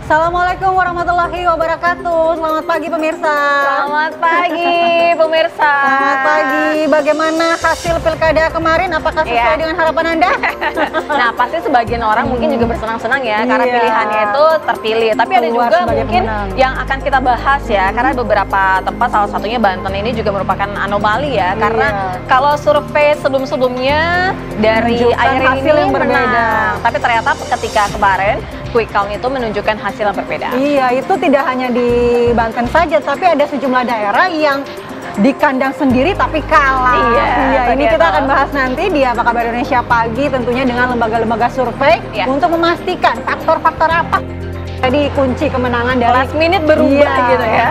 Assalamualaikum warahmatullahi wabarakatuh. Selamat pagi pemirsa. Selamat pagi pemirsa. Selamat pagi. Bagaimana hasil pilkada kemarin? Apakah sesuai dengan harapan Anda? Nah, pasti sebagian orang mungkin juga bersenang-senang ya karena pilihannya itu terpilih. Tapi ada juga mungkin yang akan kita bahas ya, karena beberapa tempat, salah satunya Banten ini juga merupakan anomali ya, karena kalau survei sebelum-sebelumnya dari akhir ini berbeda. Tapi ternyata ketika kemarin quick count itu menunjukkan hasil yang berbeda. Iya, itu tidak hanya di Banten saja, tapi ada sejumlah daerah yang di kandang sendiri tapi kalah. Iya, ini kita akan bahas nanti di Apa Kabar Indonesia Pagi, tentunya dengan lembaga-lembaga survei untuk memastikan faktor-faktor apa jadi kunci kemenangan dari last minute berubah gitu ya.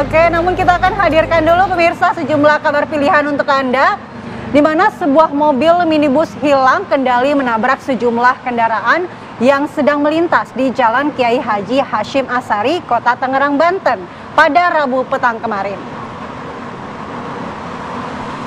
Oke, namun kita akan hadirkan dulu pemirsa sejumlah kabar pilihan untuk Anda, di mana sebuah mobil minibus hilang kendali menabrak sejumlah kendaraan yang sedang melintas di Jalan Kiai Haji Hashim Asari, Kota Tangerang, Banten pada Rabu petang kemarin.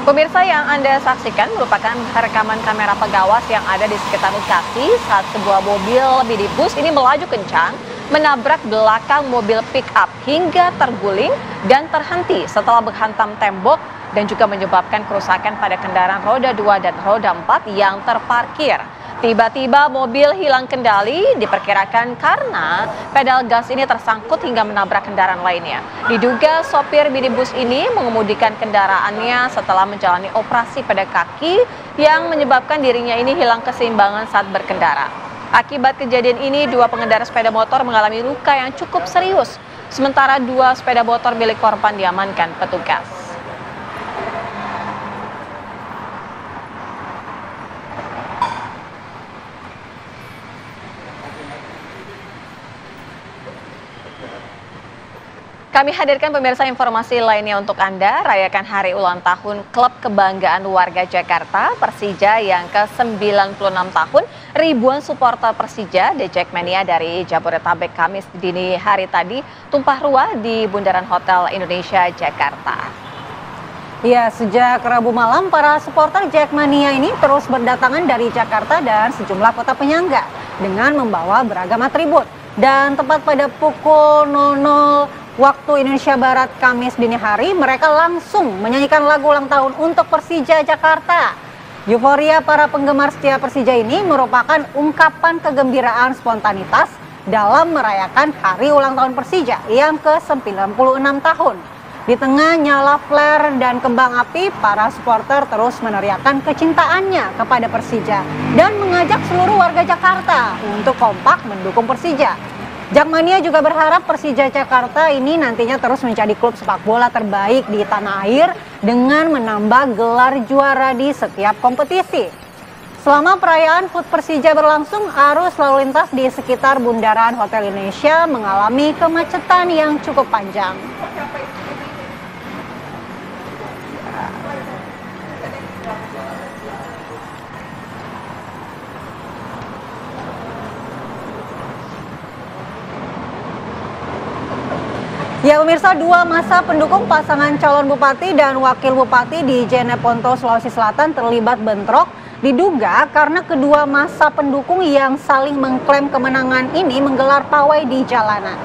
Pemirsa, yang Anda saksikan merupakan rekaman kamera pengawas yang ada di sekitar lokasi saat sebuah mobil minibus ini melaju kencang menabrak belakang mobil pick up hingga terguling dan terhenti setelah menghantam tembok dan juga menyebabkan kerusakan pada kendaraan roda 2 dan roda 4 yang terparkir. Tiba-tiba mobil hilang kendali, diperkirakan karena pedal gas ini tersangkut hingga menabrak kendaraan lainnya. Diduga sopir minibus ini mengemudikan kendaraannya setelah menjalani operasi pada kaki yang menyebabkan dirinya ini hilang keseimbangan saat berkendara. Akibat kejadian ini, 2 pengendara sepeda motor mengalami luka yang cukup serius, sementara 2 sepeda motor milik korban diamankan petugas. Kami hadirkan pemirsa informasi lainnya untuk Anda. Rayakan hari ulang tahun Klub Kebanggaan Warga Jakarta Persija yang ke-96 tahun. Ribuan supporter Persija The Jackmania dari Jabodetabek Kamis dini hari tadi tumpah ruah di Bundaran Hotel Indonesia Jakarta. Ya, sejak Rabu malam para supporter Jackmania ini terus berdatangan dari Jakarta dan sejumlah kota penyangga dengan membawa beragam atribut. Dan tepat pada pukul 00 waktu Indonesia Barat Kamis dini hari, mereka langsung menyanyikan lagu ulang tahun untuk Persija Jakarta. Euforia para penggemar setia Persija ini merupakan ungkapan kegembiraan spontanitas dalam merayakan hari ulang tahun Persija yang ke-96 tahun. Di tengah nyala flare dan kembang api, para supporter terus meneriakkan kecintaannya kepada Persija dan mengajak seluruh warga Jakarta untuk kompak mendukung Persija. Jackmania juga berharap Persija Jakarta ini nantinya terus menjadi klub sepak bola terbaik di tanah air dengan menambah gelar juara di setiap kompetisi. Selama perayaan HUT Persija berlangsung, arus lalu lintas di sekitar Bundaran Hotel Indonesia mengalami kemacetan yang cukup panjang. Ya pemirsa, 2 masa pendukung pasangan calon bupati dan wakil bupati di Jeneponto, Sulawesi Selatan terlibat bentrok. Diduga karena kedua masa pendukung yang saling mengklaim kemenangan ini menggelar pawai di jalanan.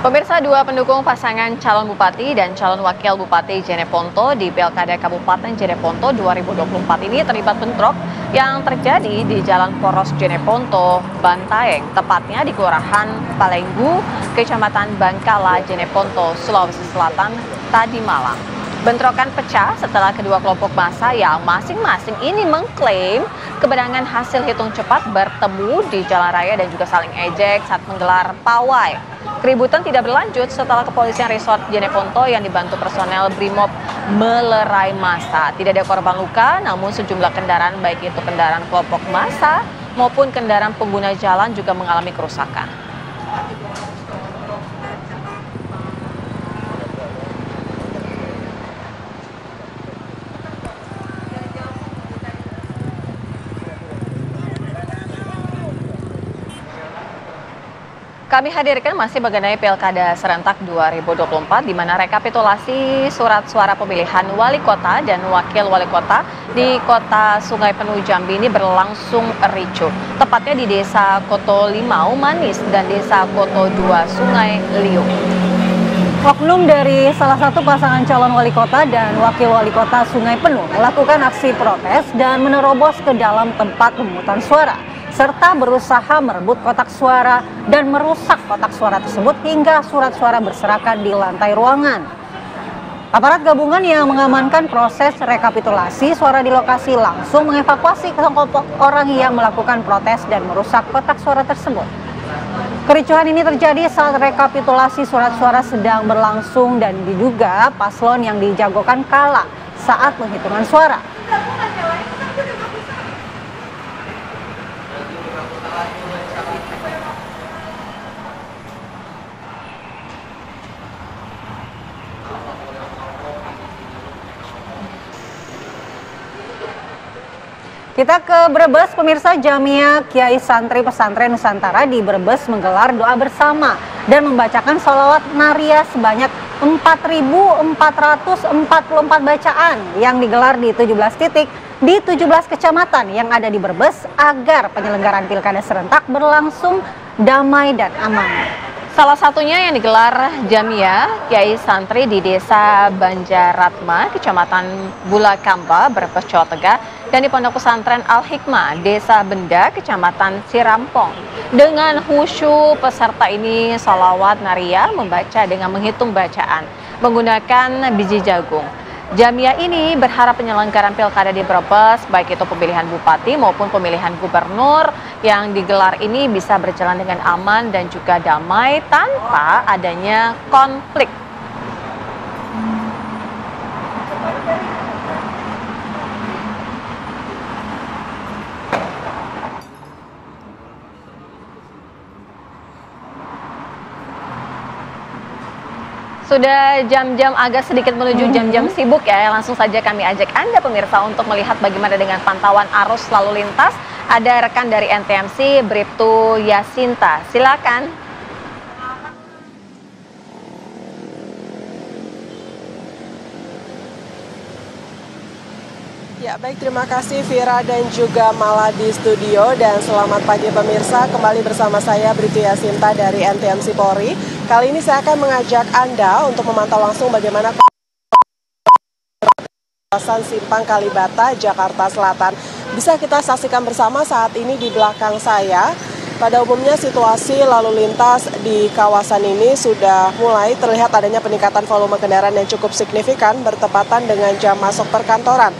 Pemirsa, 2 pendukung pasangan calon bupati dan calon wakil bupati Jeneponto di Pilkada Kabupaten Jeneponto 2024 ini terlibat bentrok yang terjadi di Jalan Poros Jeneponto, Bantaeng, tepatnya di Kelurahan Palenggu, Kecamatan Bangkala, Jeneponto, Sulawesi Selatan tadi malam. Bentrokan pecah setelah kedua kelompok massa yang masing-masing ini mengklaim kemenangan hasil hitung cepat bertemu di jalan raya dan juga saling ejek saat menggelar pawai. Keributan tidak berlanjut setelah kepolisian resort Jeneponto yang dibantu personel Brimob melerai massa. Tidak ada korban luka, namun sejumlah kendaraan baik itu kendaraan kelompok massa maupun kendaraan pengguna jalan juga mengalami kerusakan. Kami hadirkan masih mengenai Pilkada Serentak 2024 di mana rekapitulasi surat suara pemilihan wali kota dan wakil wali kota di Kota Sungai Penuh Jambi ini berlangsung ricuh. Tepatnya di Desa Koto Limau Manis dan Desa Koto 2 Sungai Liung. Oknum dari salah satu pasangan calon wali kota dan wakil wali kota Sungai Penuh melakukan aksi protes dan menerobos ke dalam tempat pemungutan suara, serta berusaha merebut kotak suara dan merusak kotak suara tersebut hingga surat suara berserakan di lantai ruangan. Aparat gabungan yang mengamankan proses rekapitulasi suara di lokasi langsung mengevakuasi kelompok orang yang melakukan protes dan merusak kotak suara tersebut. Kericuhan ini terjadi saat rekapitulasi surat suara sedang berlangsung dan diduga paslon yang dijagokan kalah saat penghitungan suara. Kita ke Brebes, pemirsa. Jamiah Kiai Santri Pesantren Nusantara di Brebes menggelar doa bersama dan membacakan sholawat Nariyah sebanyak 4.444 bacaan yang digelar di 17 titik di 17 kecamatan yang ada di Brebes agar penyelenggaraan Pilkada Serentak berlangsung damai dan aman. Salah satunya yang digelar Jamiah Kiai Santri di Desa Banjaratma, Kecamatan Bulakamba, Brebes, Jawa Tengah, dan di Pondok Pesantren Al-Hikmah, Desa Benda, Kecamatan Sirampong. Dengan khusyuk, peserta ini sholawat Nariyah membaca dengan menghitung bacaan menggunakan biji jagung. Jamiah ini berharap penyelenggaraan Pilkada di Brebes, baik itu pemilihan bupati maupun pemilihan gubernur yang digelar ini bisa berjalan dengan aman dan juga damai tanpa adanya konflik. Sudah jam-jam agak sedikit menuju jam-jam sibuk ya, langsung saja kami ajak Anda pemirsa untuk melihat bagaimana dengan pantauan arus lalu lintas. Ada rekan dari NTMC, Bribtu Yasinta, silakan. Ya, baik, terima kasih Vira dan juga Mala di studio, dan selamat pagi pemirsa, kembali bersama saya Bribtu Yasinta dari NTMC Polri. Kali ini saya akan mengajak Anda untuk memantau langsung bagaimana kawasan Simpang Kalibata, Jakarta Selatan. Bisa kita saksikan bersama saat ini di belakang saya. Pada umumnya situasi lalu lintas di kawasan ini sudah mulai terlihat adanya peningkatan volume kendaraan yang cukup signifikan bertepatan dengan jam masuk perkantoran,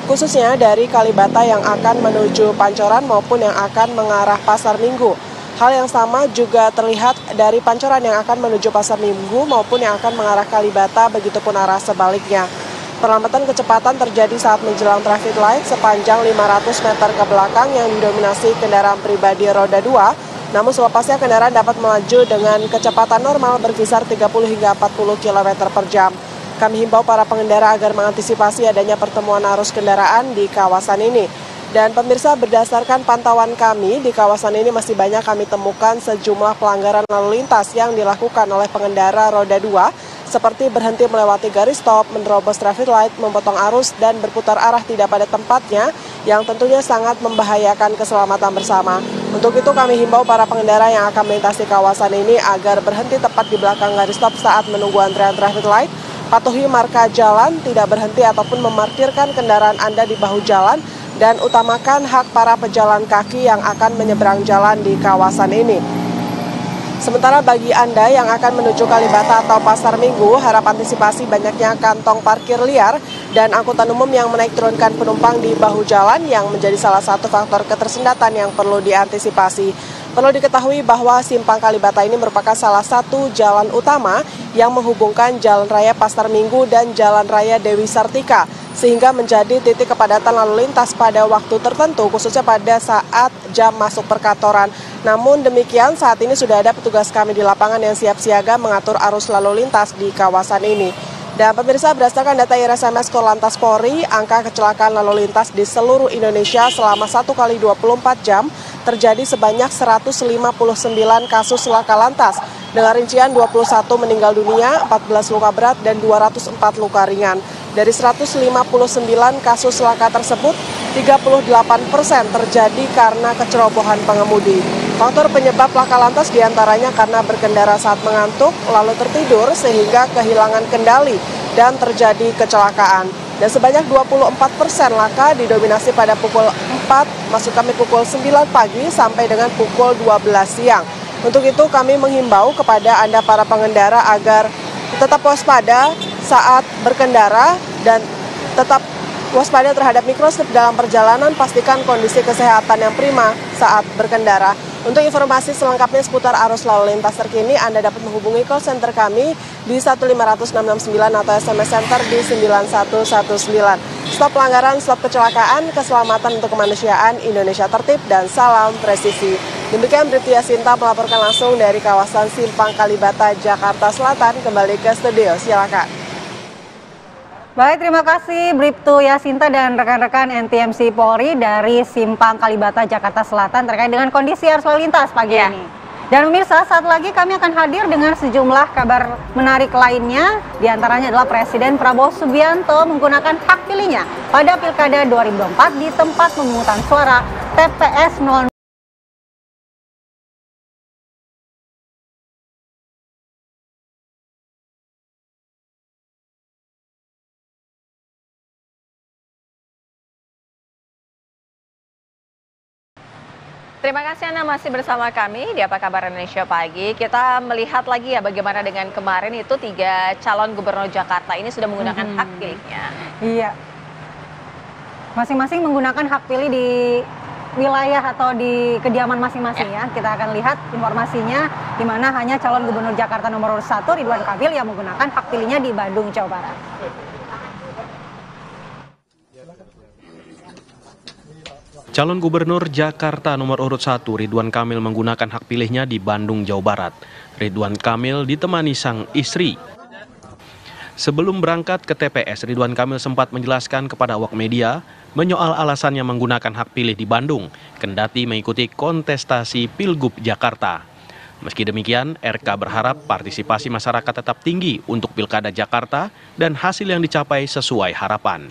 khususnya dari Kalibata yang akan menuju Pancoran maupun yang akan mengarah Pasar Minggu. Hal yang sama juga terlihat dari Pancoran yang akan menuju Pasar Minggu maupun yang akan mengarah Kalibata, begitupun arah sebaliknya. Perlambatan kecepatan terjadi saat menjelang traffic light sepanjang 500 meter ke belakang yang didominasi kendaraan pribadi roda 2. Namun selepasnya kendaraan dapat melaju dengan kecepatan normal berkisar 30 hingga 40 km per jam. Kami himbau para pengendara agar mengantisipasi adanya pertemuan arus kendaraan di kawasan ini. Dan pemirsa, berdasarkan pantauan kami di kawasan ini masih banyak kami temukan sejumlah pelanggaran lalu lintas yang dilakukan oleh pengendara roda 2, seperti berhenti melewati garis stop, menerobos traffic light, memotong arus, dan berputar arah tidak pada tempatnya, yang tentunya sangat membahayakan keselamatan bersama. Untuk itu kami himbau para pengendara yang akan melintasi kawasan ini agar berhenti tepat di belakang garis stop saat menunggu antrean traffic light, patuhi marka jalan, tidak berhenti ataupun memarkirkan kendaraan Anda di bahu jalan, dan utamakan hak para pejalan kaki yang akan menyeberang jalan di kawasan ini. Sementara bagi Anda yang akan menuju Kalibata atau Pasar Minggu, harap antisipasi banyaknya kantong parkir liar dan angkutan umum yang menaik turunkan penumpang di bahu jalan yang menjadi salah satu faktor ketersendatan yang perlu diantisipasi. Perlu diketahui bahwa Simpang Kalibata ini merupakan salah satu jalan utama yang menghubungkan Jalan Raya Pasar Minggu dan Jalan Raya Dewi Sartika, sehingga menjadi titik kepadatan lalu lintas pada waktu tertentu, khususnya pada saat jam masuk perkantoran. Namun demikian, saat ini sudah ada petugas kami di lapangan yang siap siaga mengatur arus lalu lintas di kawasan ini. Dan pemirsa, berdasarkan data IRSMS Korlantas Polri, angka kecelakaan lalu lintas di seluruh Indonesia selama 1 kali 24 jam terjadi sebanyak 159 kasus laka lantas. Dengan rincian 21 meninggal dunia, 14 luka berat, dan 204 luka ringan. Dari 159 kasus laka tersebut, 38% terjadi karena kecerobohan pengemudi. Faktor penyebab laka lantas diantaranya karena berkendara saat mengantuk, lalu tertidur sehingga kehilangan kendali dan terjadi kecelakaan. Dan sebanyak 24% laka didominasi pada pukul 4, maksud kami pukul 9 pagi sampai dengan pukul 12 siang. Untuk itu kami menghimbau kepada Anda para pengendara agar tetap waspada saat berkendara dan tetap waspada terhadap mikroslip dalam perjalanan, pastikan kondisi kesehatan yang prima saat berkendara. Untuk informasi selengkapnya seputar arus lalu lintas terkini, Anda dapat menghubungi call center kami di 1500669 atau SMS Center di 9119. Stop pelanggaran, stop kecelakaan, keselamatan untuk kemanusiaan, Indonesia tertib, dan salam presisi. Demikian Bribtu Yasinta melaporkan langsung dari kawasan Simpang Kalibata, Jakarta Selatan. Kembali ke studio, silakan. Baik, terima kasih Bribtu Yasinta dan rekan-rekan NTMC Polri dari Simpang Kalibata, Jakarta Selatan terkait dengan kondisi arus lalu lintas pagi ini. Dan pemirsa, saat lagi kami akan hadir dengan sejumlah kabar menarik lainnya. Di antaranya adalah Presiden Prabowo Subianto menggunakan hak pilihnya pada Pilkada 2024 di tempat pemungutan suara TPS 00. Terima kasih Anda masih bersama kami di Apa Kabar Indonesia Pagi. Kita melihat lagi ya bagaimana dengan kemarin itu 3 calon gubernur Jakarta ini sudah menggunakan hak pilihnya. Iya. Masing-masing menggunakan hak pilih di wilayah atau di kediaman masing-masing ya. Kita akan lihat informasinya di mana hanya calon gubernur Jakarta nomor 1 Ridwan Kamil yang menggunakan hak pilihnya di Bandung, Jawa Barat. Calon Gubernur Jakarta nomor urut 1 Ridwan Kamil menggunakan hak pilihnya di Bandung, Jawa Barat. Ridwan Kamil ditemani sang istri. Sebelum berangkat ke TPS, Ridwan Kamil sempat menjelaskan kepada awak media menyoal alasannya menggunakan hak pilih di Bandung, kendati mengikuti kontestasi Pilgub Jakarta. Meski demikian, RK berharap partisipasi masyarakat tetap tinggi untuk Pilkada Jakarta dan hasil yang dicapai sesuai harapan.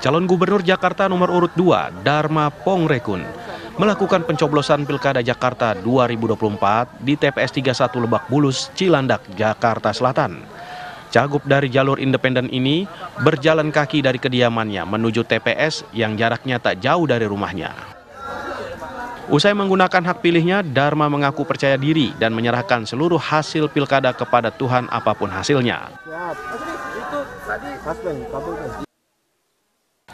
Calon Gubernur Jakarta nomor urut 2, Dharma Pongrekun, melakukan pencoblosan Pilkada Jakarta 2024 di TPS 31 Lebak Bulus, Cilandak, Jakarta Selatan. Cagup dari jalur independen ini berjalan kaki dari kediamannya menuju TPS yang jaraknya tak jauh dari rumahnya. Usai menggunakan hak pilihnya, Dharma mengaku percaya diri dan menyerahkan seluruh hasil pilkada kepada Tuhan apapun hasilnya.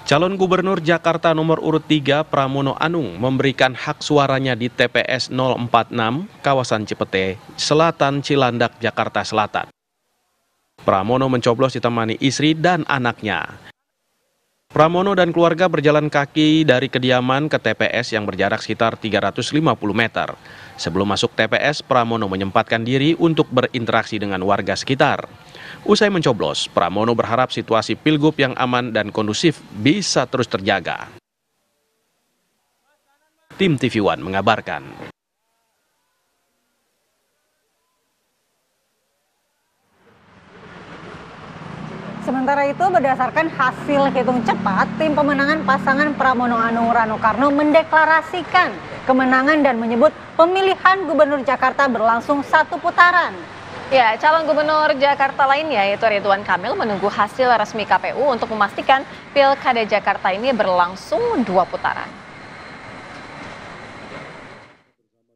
Calon Gubernur Jakarta nomor urut 3 Pramono Anung memberikan hak suaranya di TPS 046 kawasan Cipete, Selatan Cilandak, Jakarta Selatan. Pramono mencoblos ditemani istri dan anaknya. Pramono dan keluarga berjalan kaki dari kediaman ke TPS yang berjarak sekitar 350 meter. Sebelum masuk TPS, Pramono menyempatkan diri untuk berinteraksi dengan warga sekitar. Usai mencoblos, Pramono berharap situasi Pilgub yang aman dan kondusif bisa terus terjaga. Tim TV One mengabarkan. Sementara itu, berdasarkan hasil hitung cepat, tim pemenangan pasangan Pramono Anung Rano Karno mendeklarasikan kemenangan dan menyebut pemilihan Gubernur Jakarta berlangsung 1 putaran. Ya, calon gubernur Jakarta lainnya yaitu Ridwan Kamil menunggu hasil resmi KPU untuk memastikan Pilkada Jakarta ini berlangsung 2 putaran.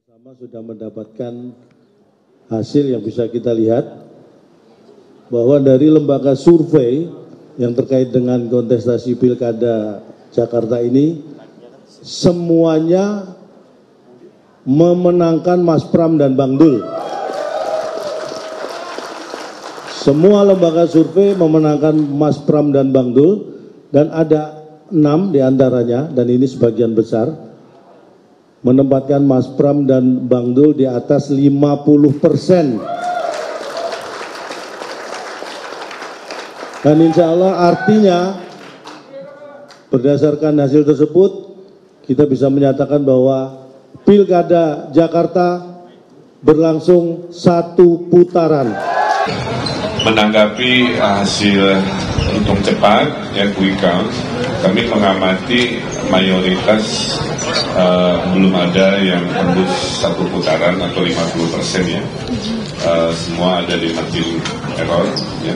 Sama sudah mendapatkan hasil yang bisa kita lihat bahwa dari lembaga survei yang terkait dengan kontestasi Pilkada Jakarta ini semuanya memenangkan Mas Pram dan Bang Dul. Semua lembaga survei memenangkan Mas Pram dan Bang Dul, dan ada 6 diantaranya, dan ini sebagian besar, menempatkan Mas Pram dan Bang Dul di atas 50%. Dan insya Allah artinya Berdasarkan hasil tersebut, kita bisa menyatakan bahwa Pilkada Jakarta berlangsung 1 putaran. Menanggapi hasil hitung cepat, quick count, kami mengamati mayoritas belum ada yang tembus 1 putaran atau 50% ya. Semua ada di margin error. Ya.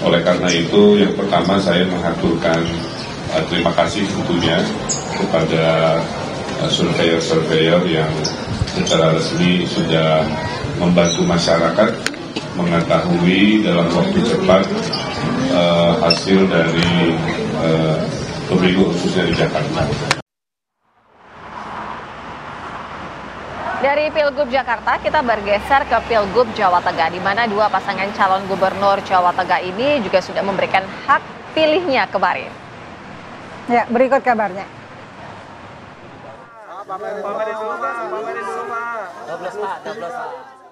Oleh karena itu, yang pertama saya mengaturkan terima kasih tentunya kepada surveyor-surveyor yang secara resmi sudah membantu masyarakat mengetahui dalam waktu cepat hasil dari pemilu khususnya di Jakarta. Dari Pilgub Jakarta, kita bergeser ke Pilgub Jawa Tengah, di mana 2 pasangan calon gubernur Jawa Tengah ini juga sudah memberikan hak pilihnya kemarin. Ya, berikut kabarnya.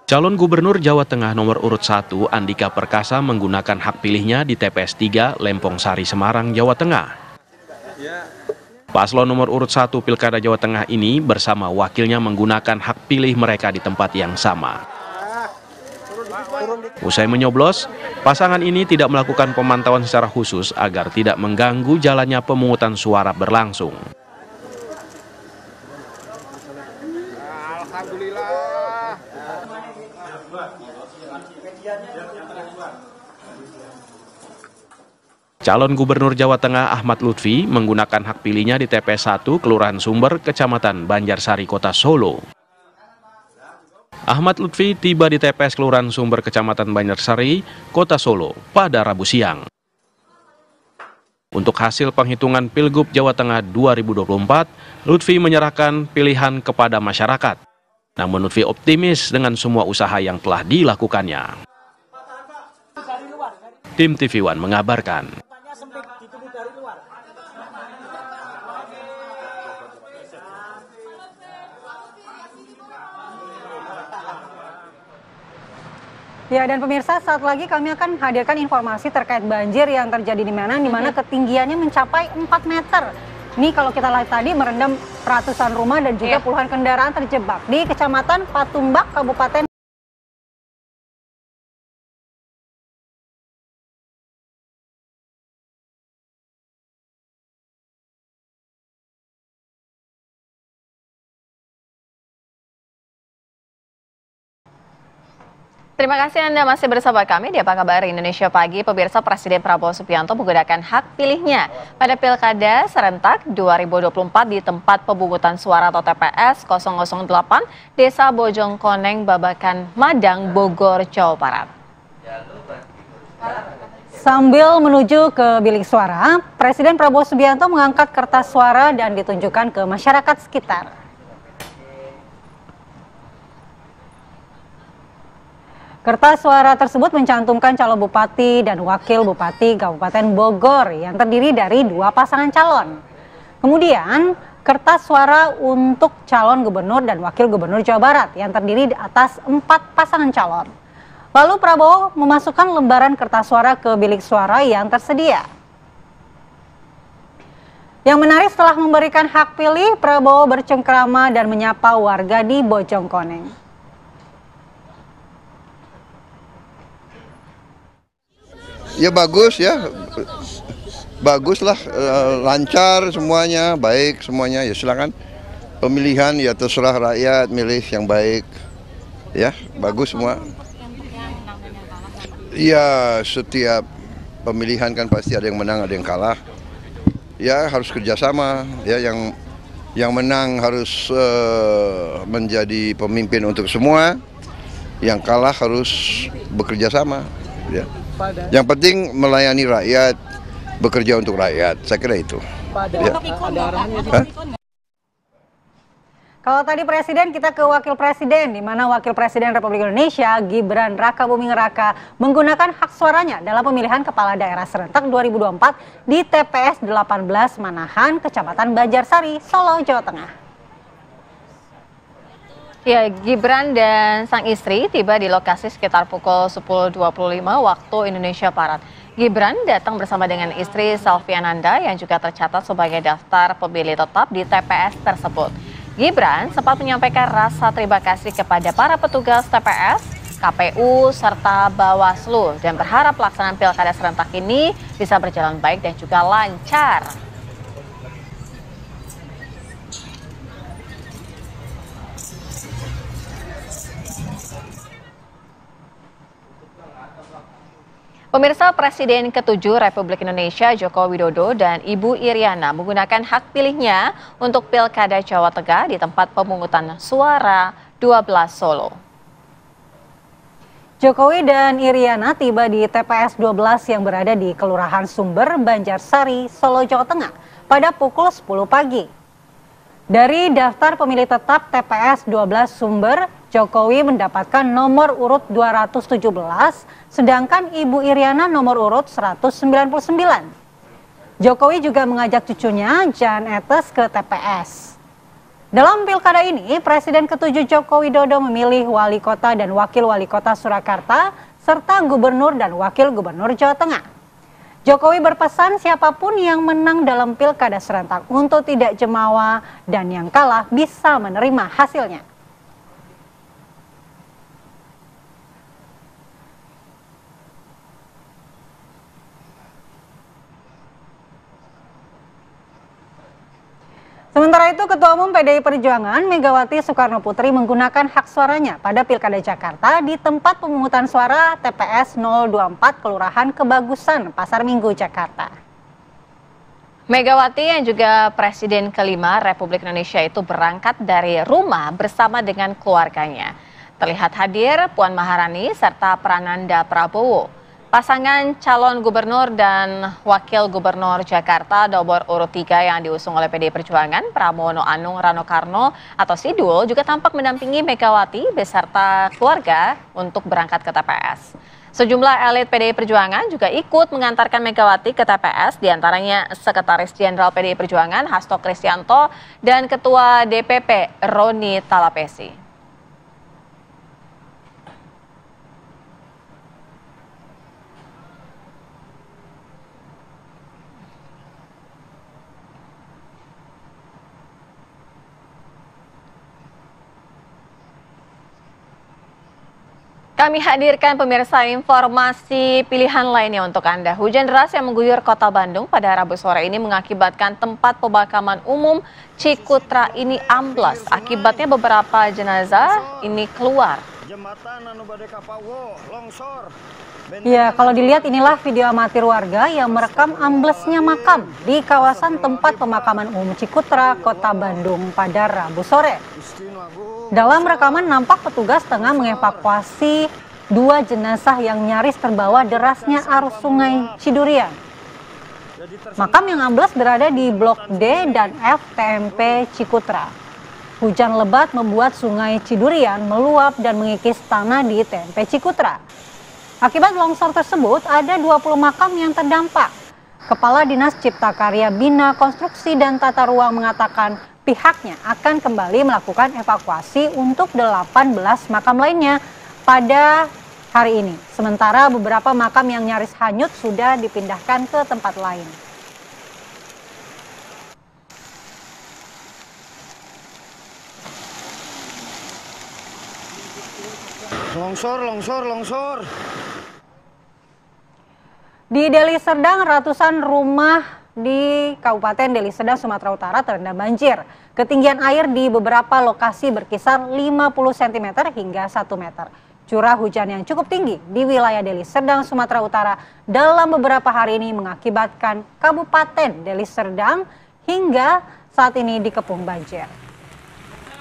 Calon Gubernur Jawa Tengah nomor urut 1 Andika Perkasa menggunakan hak pilihnya di TPS 3 Lempong Sari, Semarang, Jawa Tengah. Paslon nomor urut 1 Pilkada Jawa Tengah ini bersama wakilnya menggunakan hak pilih mereka di tempat yang sama. Usai menyoblos, pasangan ini tidak melakukan pemantauan secara khusus agar tidak mengganggu jalannya pemungutan suara berlangsung. Calon Gubernur Jawa Tengah Ahmad Lutfi menggunakan hak pilihnya di TPS 1 Kelurahan Sumber, Kecamatan Banjarsari, Kota Solo. Ahmad Lutfi tiba di TPS Kelurahan Sumber, Kecamatan Banjarsari, Kota Solo pada Rabu siang. Untuk hasil penghitungan Pilgub Jawa Tengah 2024, Lutfi menyerahkan pilihan kepada masyarakat. Namun Lutfi optimis dengan semua usaha yang telah dilakukannya. Tim TV One mengabarkan. Ya, dan pemirsa, saat lagi kami akan hadirkan informasi terkait banjir yang terjadi di mana ketinggiannya mencapai 4 meter. Ini kalau kita lihat tadi merendam ratusan rumah dan juga puluhan kendaraan terjebak di Kecamatan Patumbak, Kabupaten. Terima kasih Anda masih bersama kami di Apa Kabar Indonesia Pagi. Pemirsa, Presiden Prabowo Subianto menggunakan hak pilihnya pada Pilkada serentak 2024 di tempat pemungutan suara atau TPS 008 Desa Bojongkoneng, Babakan, Madang, Bogor, Jawa Barat. Sambil menuju ke bilik suara, Presiden Prabowo Subianto mengangkat kertas suara dan ditunjukkan ke masyarakat sekitar. Kertas suara tersebut mencantumkan calon bupati dan wakil bupati Kabupaten Bogor yang terdiri dari 2 pasangan calon. Kemudian, kertas suara untuk calon gubernur dan wakil gubernur Jawa Barat yang terdiri atas 4 pasangan calon. Lalu Prabowo memasukkan lembaran kertas suara ke bilik suara yang tersedia. Yang menarik, setelah memberikan hak pilih, Prabowo bercengkrama dan menyapa warga di Bojongkoneng. Ya bagus ya, baguslah, lancar semuanya, baik semuanya, ya silakan. Pemilihan ya terserah rakyat, milih yang baik, ya bagus semua. Ya setiap pemilihan kan pasti ada yang menang, ada yang kalah. Ya harus kerjasama, ya yang menang harus menjadi pemimpin untuk semua, yang kalah harus bekerja sama, ya. Yang penting melayani rakyat, bekerja untuk rakyat, saya kira itu. Ya. Kalau tadi Presiden, kita ke Wakil Presiden, di mana Wakil Presiden Republik Indonesia Gibran Rakabuming Raka menggunakan hak suaranya dalam pemilihan Kepala Daerah Serentak 2024 di TPS 18 Manahan, Kecamatan Banjarsari, Solo, Jawa Tengah. Ya, Gibran dan sang istri tiba di lokasi sekitar pukul 10.25 waktu Indonesia Barat. Gibran datang bersama dengan istri Selviananda yang juga tercatat sebagai daftar pemilih tetap di TPS tersebut. Gibran sempat menyampaikan rasa terima kasih kepada para petugas TPS, KPU, serta Bawaslu dan berharap pelaksanaan pilkada serentak ini bisa berjalan baik dan juga lancar. Pemirsa, Presiden ke-7 Republik Indonesia Joko Widodo dan Ibu Iriana menggunakan hak pilihnya untuk Pilkada Jawa Tengah di tempat pemungutan suara 12 Solo. Jokowi dan Iriana tiba di TPS 12 yang berada di Kelurahan Sumber, Banjarsari, Solo, Jawa Tengah pada pukul 10 pagi. Dari daftar pemilih tetap TPS 12 Sumber, Jokowi mendapatkan nomor urut 217, sedangkan Ibu Iriana nomor urut 199. Jokowi juga mengajak cucunya Jan Etes ke TPS. Dalam pilkada ini, Presiden ke-7 Joko Widodo memilih wali kota dan wakil wali kota Surakarta, serta gubernur dan wakil gubernur Jawa Tengah. Jokowi berpesan siapapun yang menang dalam pilkada serentak untuk tidak jemawa dan yang kalah bisa menerima hasilnya. Sementara itu, Ketua Umum PDI Perjuangan Megawati Soekarnoputri menggunakan hak suaranya pada Pilkada Jakarta di tempat pemungutan suara TPS 024 Kelurahan Kebagusan, Pasar Minggu, Jakarta. Megawati yang juga Presiden kelima Republik Indonesia itu berangkat dari rumah bersama dengan keluarganya. Terlihat hadir Puan Maharani serta Prananda Prabowo. Pasangan calon gubernur dan wakil gubernur Jakarta nomor urut 3 yang diusung oleh PDI Perjuangan, Pramono Anung Rano Karno atau Sidul, juga tampak mendampingi Megawati beserta keluarga untuk berangkat ke TPS. Sejumlah elit PDI Perjuangan juga ikut mengantarkan Megawati ke TPS, diantaranya Sekretaris Jenderal PDI Perjuangan Hasto Kristianto dan Ketua DPP Roni Talapesi. Kami hadirkan pemirsa informasi pilihan lainnya untuk Anda. Hujan deras yang mengguyur kota Bandung pada Rabu sore ini mengakibatkan tempat pemakaman umum Cikutra ini amblas. Akibatnya beberapa jenazah ini keluar. Ya, kalau dilihat inilah video amatir warga yang merekam amblesnya makam di kawasan tempat pemakaman umum Cikutra, kota Bandung pada Rabu sore. Dalam rekaman nampak petugas tengah mengevakuasi 2 jenazah yang nyaris terbawa derasnya arus sungai Cidurian. Makam yang ambles berada di Blok D dan F TMP Cikutra. Hujan lebat membuat sungai Cidurian meluap dan mengikis tanah di TMP Cikutra. Akibat longsor tersebut, ada 20 makam yang terdampak. Kepala Dinas Cipta Karya Bina Konstruksi dan Tata Ruang mengatakan pihaknya akan kembali melakukan evakuasi untuk 18 makam lainnya pada hari ini. Sementara beberapa makam yang nyaris hanyut sudah dipindahkan ke tempat lain. Longsor. Di Deli Serdang, ratusan rumah di Kabupaten Deli Serdang, Sumatera Utara terendam banjir. Ketinggian air di beberapa lokasi berkisar 50 cm hingga 1 meter. Curah hujan yang cukup tinggi di wilayah Deli Serdang, Sumatera Utara dalam beberapa hari ini mengakibatkan Kabupaten Deli Serdang hingga saat ini dikepung banjir.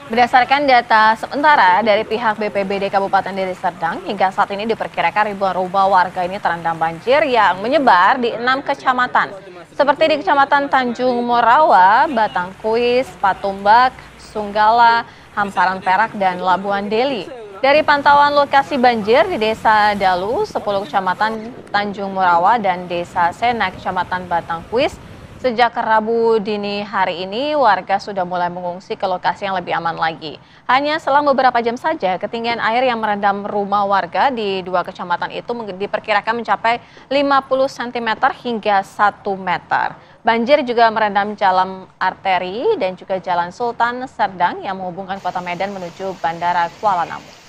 Berdasarkan data sementara dari pihak BPBD Kabupaten Deli Serdang, hingga saat ini diperkirakan ribuan rumah warga ini terendam banjir yang menyebar di 6 kecamatan. Seperti di Kecamatan Tanjung Morawa, Batangkuis, Patumbak, Sunggala, Hamparan Perak, dan Labuan Deli. Dari pantauan lokasi banjir di Desa Dalu, 10 Kecamatan Tanjung Morawa, dan Desa Sena, Kecamatan Batangkuis, Sejak Rabu dini hari ini, warga sudah mulai mengungsi ke lokasi yang lebih aman lagi. Hanya selang beberapa jam saja, ketinggian air yang merendam rumah warga di 2 kecamatan itu diperkirakan mencapai 50 cm hingga 1 meter. Banjir juga merendam jalan arteri dan juga jalan Sultan Serdang yang menghubungkan kota Medan menuju Bandara Kuala Namu.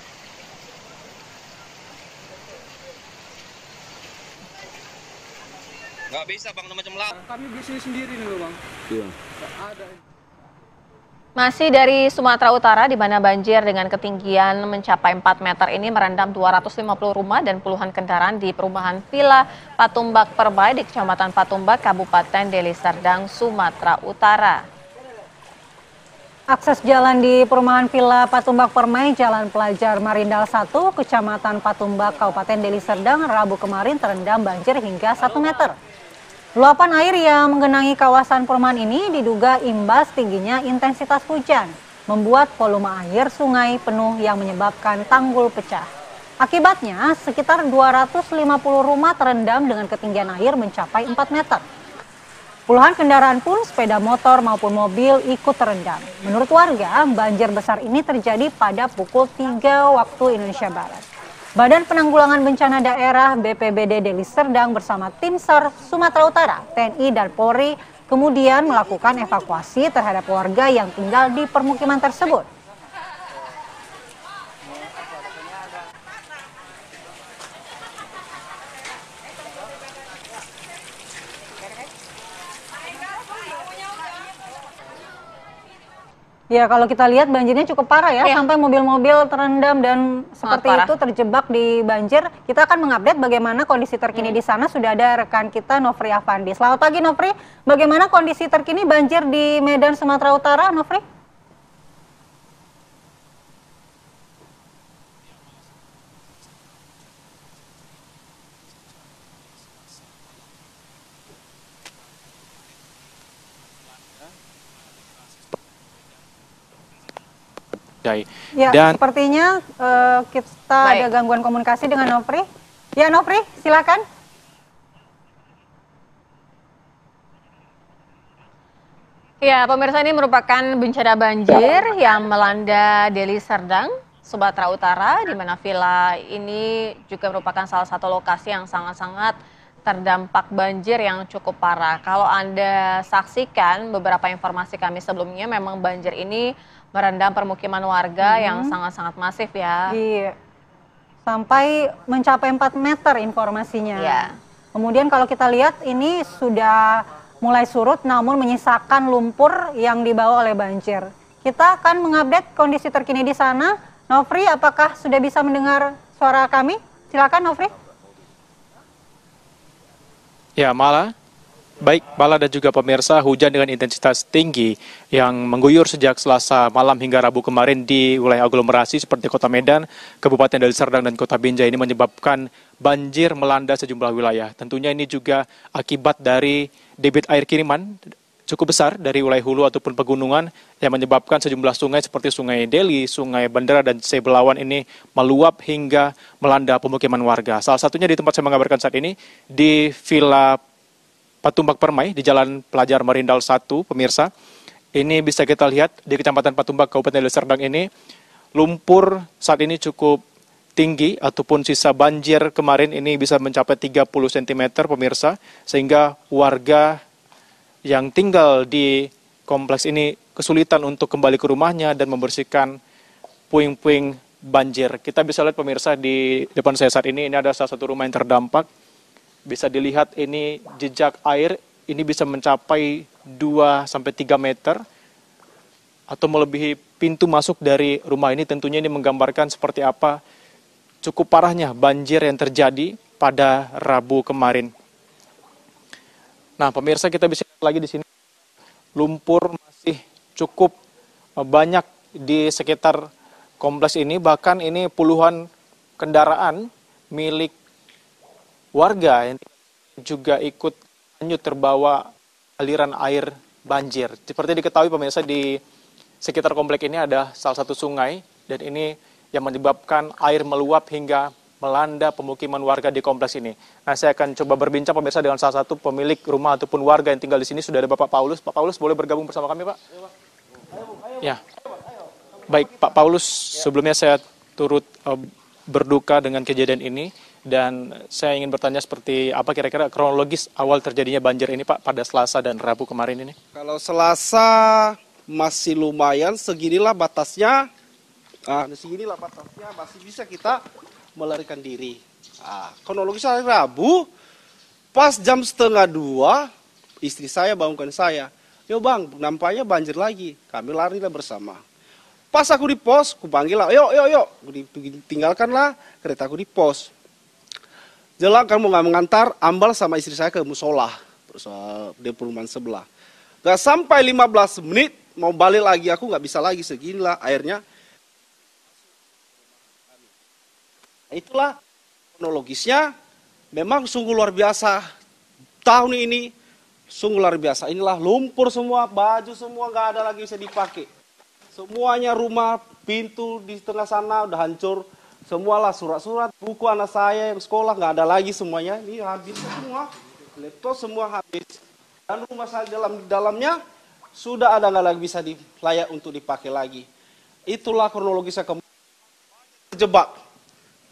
Nggak bisa bang, macam lah. Kami bisnis sendiri nih bang. Iya. Ada. Masih dari Sumatera Utara, di mana banjir dengan ketinggian mencapai 4 meter ini merendam 250 rumah dan puluhan kendaraan di perumahan Villa Patumbak Permai di Kecamatan Patumbak, Kabupaten Deli Serdang, Sumatera Utara. Akses jalan di perumahan Villa Patumbak Permai, Jalan Pelajar Marindal 1, Kecamatan Patumbak, Kabupaten Deli Serdang, Rabu kemarin terendam banjir hingga 1 meter. Luapan air yang menggenangi kawasan perumahan ini diduga imbas tingginya intensitas hujan, membuat volume air sungai penuh yang menyebabkan tanggul pecah. Akibatnya, sekitar 250 rumah terendam dengan ketinggian air mencapai 4 meter. Puluhan kendaraan pun, sepeda motor maupun mobil ikut terendam. Menurut warga, banjir besar ini terjadi pada pukul 3 waktu Indonesia Barat. Badan Penanggulangan Bencana Daerah BPBD Deli Serdang bersama Tim SAR Sumatera Utara, TNI dan Polri kemudian melakukan evakuasi terhadap warga yang tinggal di permukiman tersebut. Ya, kalau kita lihat banjirnya cukup parah ya, sampai mobil-mobil terendam dan seperti itu terjebak di banjir. Kita akan mengupdate bagaimana kondisi terkini di sana. Sudah ada rekan kita Nofri Afandi. Selamat pagi Nofri, bagaimana kondisi terkini banjir di Medan, Sumatera Utara, Nofri? Ya, dan sepertinya kita ada gangguan komunikasi dengan Nofri. Ya, Nofri, silakan. Ya, pemirsa, ini merupakan bencana banjir yang melanda Deli Serdang, Sumatera Utara, di mana villa ini juga merupakan salah satu lokasi yang sangat-sangat terdampak banjir yang cukup parah. Kalau Anda saksikan beberapa informasi kami sebelumnya, memang banjir ini merendam permukiman warga yang sangat-sangat masif ya. Iya, sampai mencapai 4 meter informasinya. Iya. Kemudian kalau kita lihat ini sudah mulai surut namun menyisakan lumpur yang dibawa oleh banjir. Kita akan mengupdate kondisi terkini di sana. Nofri, apakah sudah bisa mendengar suara kami? Silakan Nofri. Ya, baik Mala dan juga pemirsa, hujan dengan intensitas tinggi yang mengguyur sejak Selasa malam hingga Rabu kemarin di wilayah aglomerasi seperti Kota Medan, Kabupaten Deli Serdang, dan Kota Binjai ini menyebabkan banjir melanda sejumlah wilayah. Tentunya ini juga akibat dari debit air kiriman cukup besar dari wilayah hulu ataupun pegunungan yang menyebabkan sejumlah sungai seperti Sungai Deli, Sungai Bandera, dan Sebelawan ini meluap hingga melanda pemukiman warga. Salah satunya di tempat saya mengabarkan saat ini, di Villa Patumbak Permai di Jalan Pelajar Marindal 1, pemirsa. Ini bisa kita lihat di Kecamatan Patumbak, Kabupaten Deli Serdang ini, lumpur saat ini cukup tinggi ataupun sisa banjir kemarin ini bisa mencapai 30 cm, pemirsa, sehingga warga yang tinggal di kompleks ini kesulitan untuk kembali ke rumahnya dan membersihkan puing-puing banjir. Kita bisa lihat, pemirsa, di depan saya saat ini ada salah satu rumah yang terdampak. Bisa dilihat ini jejak air, ini bisa mencapai 2-3 meter atau melebihi pintu masuk dari rumah ini. Tentunya ini menggambarkan seperti apa cukup parahnya banjir yang terjadi pada Rabu kemarin. Nah, pemirsa, kita bisa lihat lagi di sini lumpur masih cukup banyak di sekitar kompleks ini. Bahkan ini puluhan kendaraan milik warga yang juga ikut hanyut terbawa aliran air banjir. Seperti diketahui, pemirsa, di sekitar komplek ini ada salah satu sungai dan ini yang menyebabkan air meluap hingga melanda pemukiman warga di kompleks ini. Nah, saya akan coba berbincang pemirsa dengan salah satu pemilik rumah ataupun warga yang tinggal di sini. Sudah ada Bapak Paulus. Pak Paulus, boleh bergabung bersama kami, Pak? Ya. Baik, Pak Paulus, sebelumnya saya turut berduka dengan kejadian ini dan saya ingin bertanya seperti apa kira-kira kronologis awal terjadinya banjir ini, Pak, pada Selasa dan Rabu kemarin ini? Kalau Selasa masih lumayan, seginilah batasnya. Seginilah batasnya, masih bisa kita melarikan diri. Kronologis hari Rabu, pas jam 1:30, istri saya bangunkan saya. Yo bang, nampaknya banjir lagi. Kami larilah bersama. Pas aku di pos, aku panggil lah, yuk. Tinggalkanlah keretaku di pos. Jelang kamu nggak mengantar, ambal sama istri saya ke musola, di perumahan sebelah. Gak sampai 15 menit, mau balik lagi, aku nggak bisa lagi, seginilah airnya. Itulah kronologisnya, memang sungguh luar biasa. Tahun ini sungguh luar biasa. Inilah lumpur semua, baju semua nggak ada lagi bisa dipakai. Semuanya rumah, pintu di tengah sana udah hancur. Semualah surat-surat, buku anak saya yang sekolah nggak ada lagi semuanya. Ini habis semua, laptop semua habis. Dan rumah saya dalamnya sudah ada nggak lagi bisa layak untuk dipakai lagi. Itulah kronologisnya terjebak.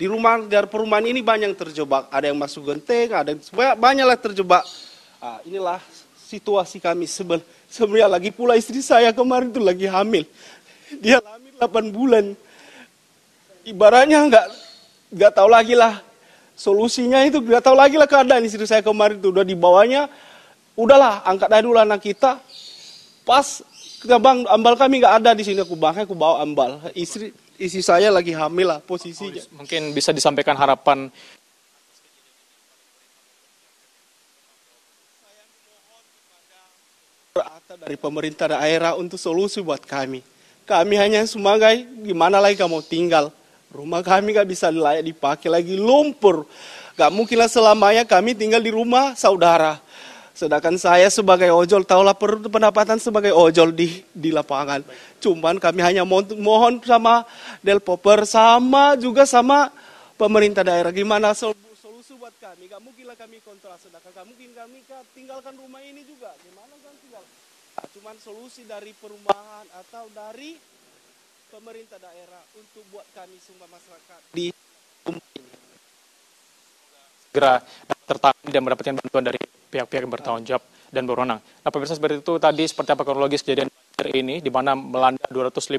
Di dari perumahan ini banyak yang terjebak, ada yang masuk genteng, ada yang banyaklah terjebak. Inilah situasi kami sebenarnya lagi pula istri saya kemarin itu lagi hamil. Dia hamil 8 bulan. Ibaratnya nggak tahu lagi lah solusinya itu, nggak tahu lagi lah keadaan istri saya kemarin itu udah dibawanya. Udahlah angkat aja dulu anak kita. Pas bang ambal kami nggak ada di sini, aku bawa ambal. Istri saya lagi hamil lah posisinya. Mungkin bisa disampaikan harapan dari pemerintah daerah untuk solusi buat kami. Kami hanya sebagai gimana lagi kamu tinggal. Rumah kami gak bisa layak dipakai lagi, lumpur. Gak mungkinlah selamanya kami tinggal di rumah saudara. Sedangkan saya sebagai ojol, tahulah pendapatan sebagai ojol di lapangan. Cuman kami hanya mohon sama Delpoper sama juga sama pemerintah daerah. Gimana solusi buat kami? Gak mungkinlah kami kontrak, sedangkan gak mungkin kami tinggalkan rumah ini juga. Gimana kan tinggal? Cuman solusi dari perumahan atau dari pemerintah daerah untuk buat kami semua masyarakat di rumah ini. Segera tertangani dan mendapatkan bantuan dari pihak-pihak yang bertanggung jawab dan berwenang. Nah, pemirsa, seperti itu tadi seperti apa kronologis kejadian banjir ini di mana melanda 250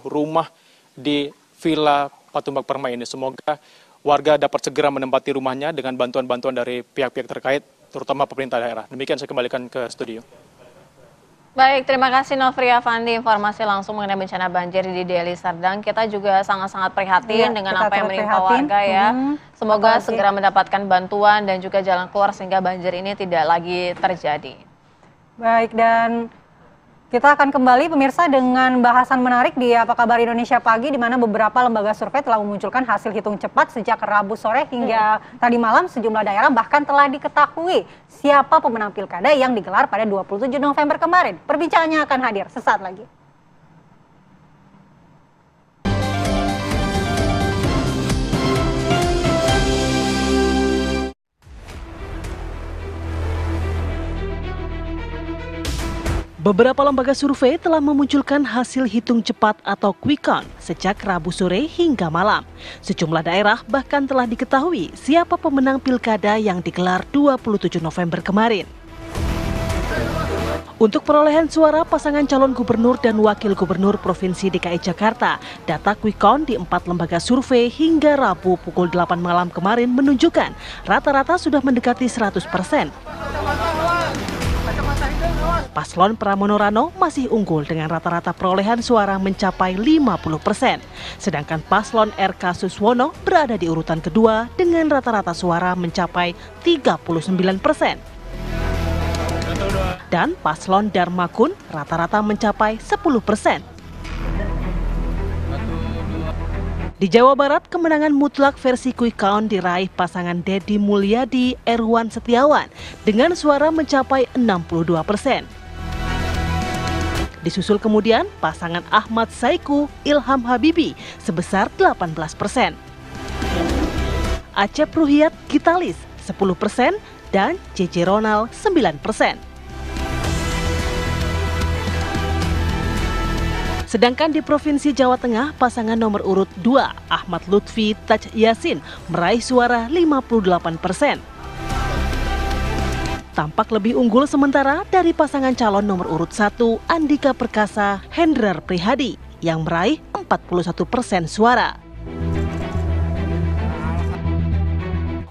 rumah di Villa Patumbak Permai ini. Semoga warga dapat segera menempati rumahnya dengan bantuan-bantuan dari pihak-pihak terkait, terutama pemerintah daerah. Demikian saya kembalikan ke studio. Baik, terima kasih Novria Fandi, informasi langsung mengenai bencana banjir di Deli Serdang. Kita juga sangat-sangat prihatin dengan apa yang menimpa warga ya. Semoga segera mendapatkan bantuan dan juga jalan keluar sehingga banjir ini tidak lagi terjadi. Baik, dan kita akan kembali pemirsa dengan bahasan menarik di Apa Kabar Indonesia Pagi, di mana beberapa lembaga survei telah memunculkan hasil hitung cepat sejak Rabu sore hingga tadi malam. Sejumlah daerah bahkan telah diketahui siapa pemenang pilkada yang digelar pada 27 November kemarin. Perbincangannya akan hadir sesaat lagi. Beberapa lembaga survei telah memunculkan hasil hitung cepat atau quick count sejak Rabu sore hingga malam. Sejumlah daerah bahkan telah diketahui siapa pemenang pilkada yang digelar 27 November kemarin. Untuk perolehan suara pasangan calon gubernur dan wakil gubernur Provinsi DKI Jakarta, data quick count di 4 lembaga survei hingga Rabu pukul 8 malam kemarin menunjukkan rata-rata sudah mendekati 100%. Paslon Pramono Rano masih unggul dengan rata-rata perolehan suara mencapai 50%. Sedangkan Paslon RK Suswono berada di urutan kedua dengan rata-rata suara mencapai 39%. Dan Paslon Darmakun rata-rata mencapai 10%. Di Jawa Barat, kemenangan mutlak versi quick count diraih pasangan Deddy Mulyadi Erwan Setiawan dengan suara mencapai 62%. Disusul kemudian pasangan Ahmad Saiku Ilham Habibi sebesar 18%. Acep Ruhiat Gitalis 10% dan JJ Ronald 9%. Sedangkan di Provinsi Jawa Tengah, pasangan nomor urut 2 Ahmad Lutfi Taj Yasin meraih suara 58%. Tampak lebih unggul sementara dari pasangan calon nomor urut 1 Andika Perkasa Hendrar Prihadi yang meraih 41% suara.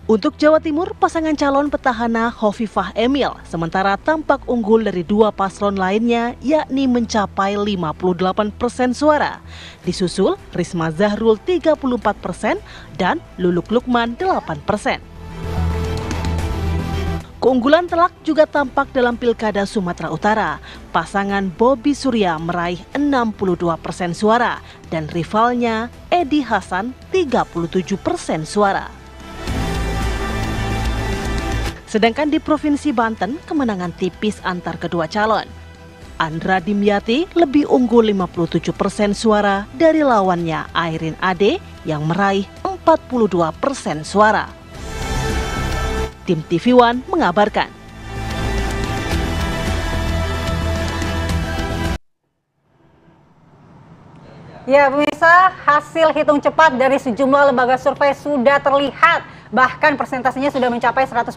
Untuk Jawa Timur, pasangan calon petahana Hovifah Emil sementara tampak unggul dari 2 paslon lainnya, yakni mencapai 58% suara. Disusul Risma Zahrul 34% dan Luluk Lukman 8%. Keunggulan telak juga tampak dalam Pilkada Sumatera Utara. Pasangan Bobi Surya meraih 62% suara dan rivalnya Edi Hasan 37% suara. Sedangkan di Provinsi Banten, kemenangan tipis antar kedua calon. Andra Dimyati lebih unggul 57% suara dari lawannya Airin Ade yang meraih 42% suara. Tim TV One mengabarkan. Ya pemirsa, hasil hitung cepat dari sejumlah lembaga survei sudah terlihat. Bahkan persentasenya sudah mencapai 100%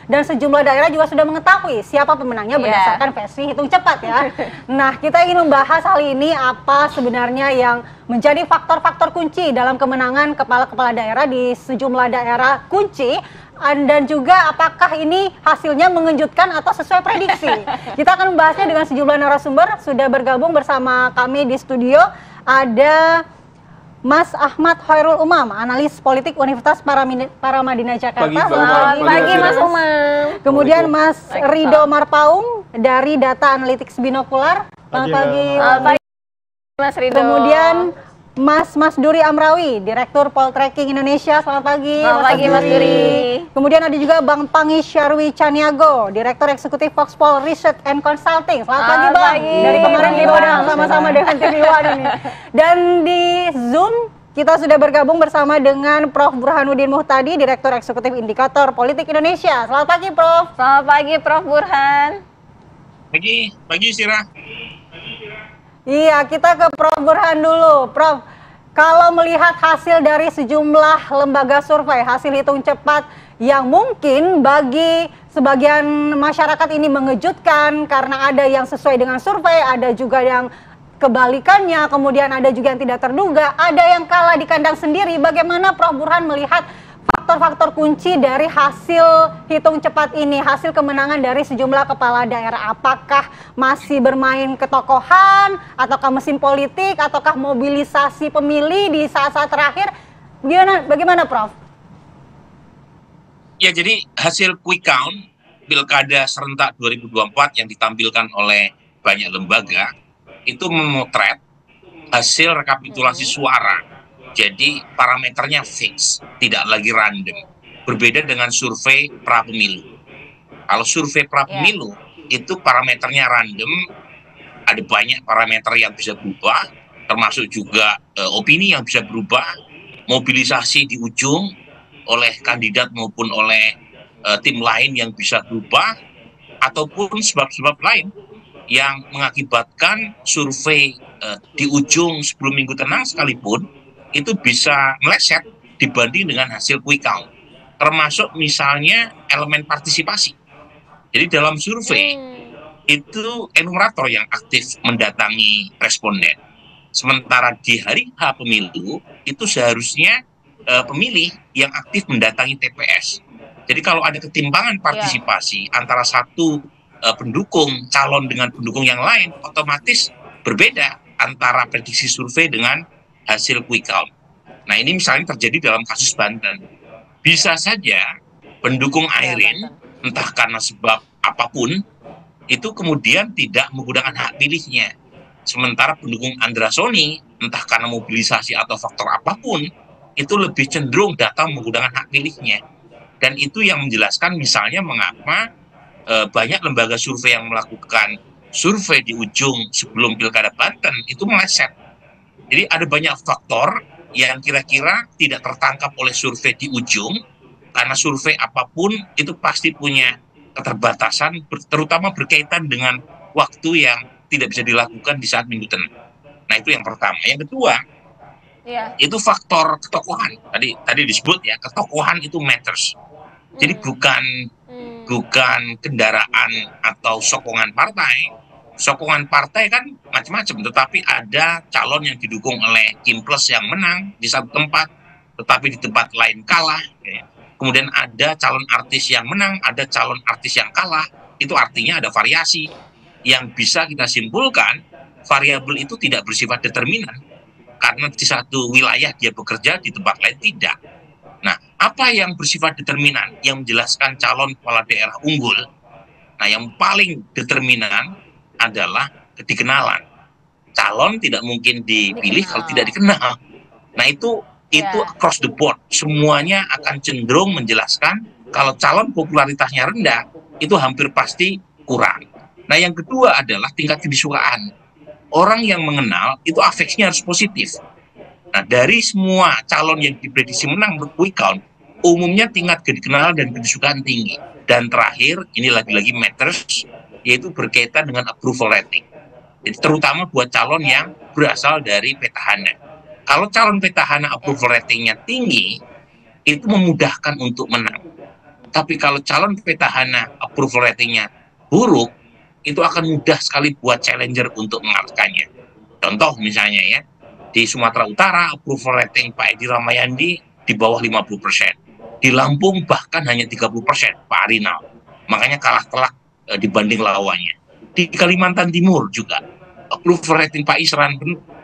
dan sejumlah daerah juga sudah mengetahui siapa pemenangnya berdasarkan versi hitung cepat ya. Nah, kita ingin membahas hal ini apa sebenarnya yang menjadi faktor-faktor kunci dalam kemenangan kepala-kepala daerah di sejumlah daerah kunci. Dan juga apakah ini hasilnya mengejutkan atau sesuai prediksi. Kita akan membahasnya dengan sejumlah narasumber. Sudah bergabung bersama kami di studio ada Mas Ahmad Hoirul Umam, analis politik Universitas Paramadina Jakarta. Selamat pagi Mas Umam. Kemudian Mas Rido Marpaung dari Data Analytics Binokular. Selamat pagi Mas Rido. Kemudian Mas Duri Amrawi, Direktur Poltreking Indonesia. Selamat pagi. Selamat pagi Mas Duri. Kemudian ada juga Bang Pangi Syarwi Caniago, Direktur Eksekutif Foxpol Research and Consulting. Selamat pagi Bang. Dari kemarin kita udah sama-sama dengan TV One ini. Dan di Zoom kita sudah bergabung bersama dengan Prof. Burhanuddin Muhtadi, Direktur Eksekutif Indikator Politik Indonesia. Selamat pagi Prof. Selamat pagi Prof. Burhan. Pagi Sira. Iya, kita ke Prof. Burhan dulu. Prof, kalau melihat hasil dari sejumlah lembaga survei, hasil hitung cepat yang mungkin bagi sebagian masyarakat ini mengejutkan karena ada yang sesuai dengan survei, ada juga yang kebalikannya, kemudian ada juga yang tidak terduga, ada yang kalah di kandang sendiri. Bagaimana Prof. Burhan melihat faktor-faktor kunci dari hasil hitung cepat ini, hasil kemenangan dari sejumlah kepala daerah? Apakah masih bermain ketokohan, ataukah mesin politik, ataukah mobilisasi pemilih di saat-saat terakhir? Bagaimana Prof? Ya, jadi hasil quick count Pilkada serentak 2024 yang ditampilkan oleh banyak lembaga itu memotret hasil rekapitulasi suara. Jadi parameternya fix, tidak lagi random. Berbeda dengan survei pra-pemilu. Kalau survei pra-pemilu itu parameternya random, ada banyak parameter yang bisa berubah, termasuk juga opini yang bisa berubah, mobilisasi di ujung oleh kandidat maupun oleh tim lain yang bisa berubah, ataupun sebab-sebab lain yang mengakibatkan survei di ujung sebelum minggu tenang sekalipun itu bisa meleset dibanding dengan hasil quick count, termasuk misalnya elemen partisipasi. Jadi dalam survei itu enumerator yang aktif mendatangi responden, sementara di hari H pemilu itu seharusnya pemilih yang aktif mendatangi TPS. Jadi kalau ada ketimpangan partisipasi antara satu pendukung calon dengan pendukung yang lain, otomatis berbeda antara prediksi survei dengan hasil quick count. Nah, ini misalnya terjadi dalam kasus Banten. Bisa saja pendukung Airin, entah karena sebab apapun, itu kemudian tidak menggunakan hak pilihnya. Sementara pendukung Andra Soni, entah karena mobilisasi atau faktor apapun, itu lebih cenderung datang menggunakan hak pilihnya. Dan itu yang menjelaskan misalnya mengapa banyak lembaga survei yang melakukan survei di ujung sebelum Pilkada Banten itu meleset. Jadi ada banyak faktor yang kira-kira tidak tertangkap oleh survei di ujung, karena survei apapun itu pasti punya keterbatasan, terutama berkaitan dengan waktu yang tidak bisa dilakukan di saat minggu tenang. Nah, itu yang pertama. Yang kedua, itu faktor ketokohan. Tadi disebut ya, ketokohan itu matters. Jadi bukan kendaraan atau sokongan partai. Sokongan partai kan macam-macam, tetapi ada calon yang didukung oleh Kim Plus yang menang di satu tempat, tetapi di tempat lain kalah. Kemudian ada calon artis yang menang, ada calon artis yang kalah. Itu artinya ada variasi. Yang bisa kita simpulkan, variabel itu tidak bersifat determinan. Karena di satu wilayah dia bekerja, di tempat lain tidak. Nah, apa yang bersifat determinan, yang menjelaskan calon kepala daerah unggul? Nah, yang paling determinan adalah dikenalan. Calon tidak mungkin dipilih kalau tidak dikenal. Nah, itu across the board. Semuanya akan cenderung menjelaskan kalau calon popularitasnya rendah, itu hampir pasti kurang. Nah, yang kedua adalah tingkat kedisukaan. Orang yang mengenal itu afeksinya harus positif. Nah, dari semua calon yang diprediksi menang quick count, umumnya tingkat kedikenalan dan kedisukaan tinggi. Dan terakhir, ini lagi-lagi matters, yaitu berkaitan dengan approval rating. Jadi terutama buat calon yang berasal dari petahana. Kalau calon petahana approval ratingnya tinggi, itu memudahkan untuk menang. Tapi kalau calon petahana approval ratingnya buruk, itu akan mudah sekali buat challenger untuk mengalahkannya. Contoh misalnya ya, di Sumatera Utara approval rating Pak Edi Ramayandi di bawah 50%. Di Lampung bahkan hanya 30%, Pak Arinal. Makanya kalah telak dibanding lawannya. Di Kalimantan Timur juga approval rating Pak Isran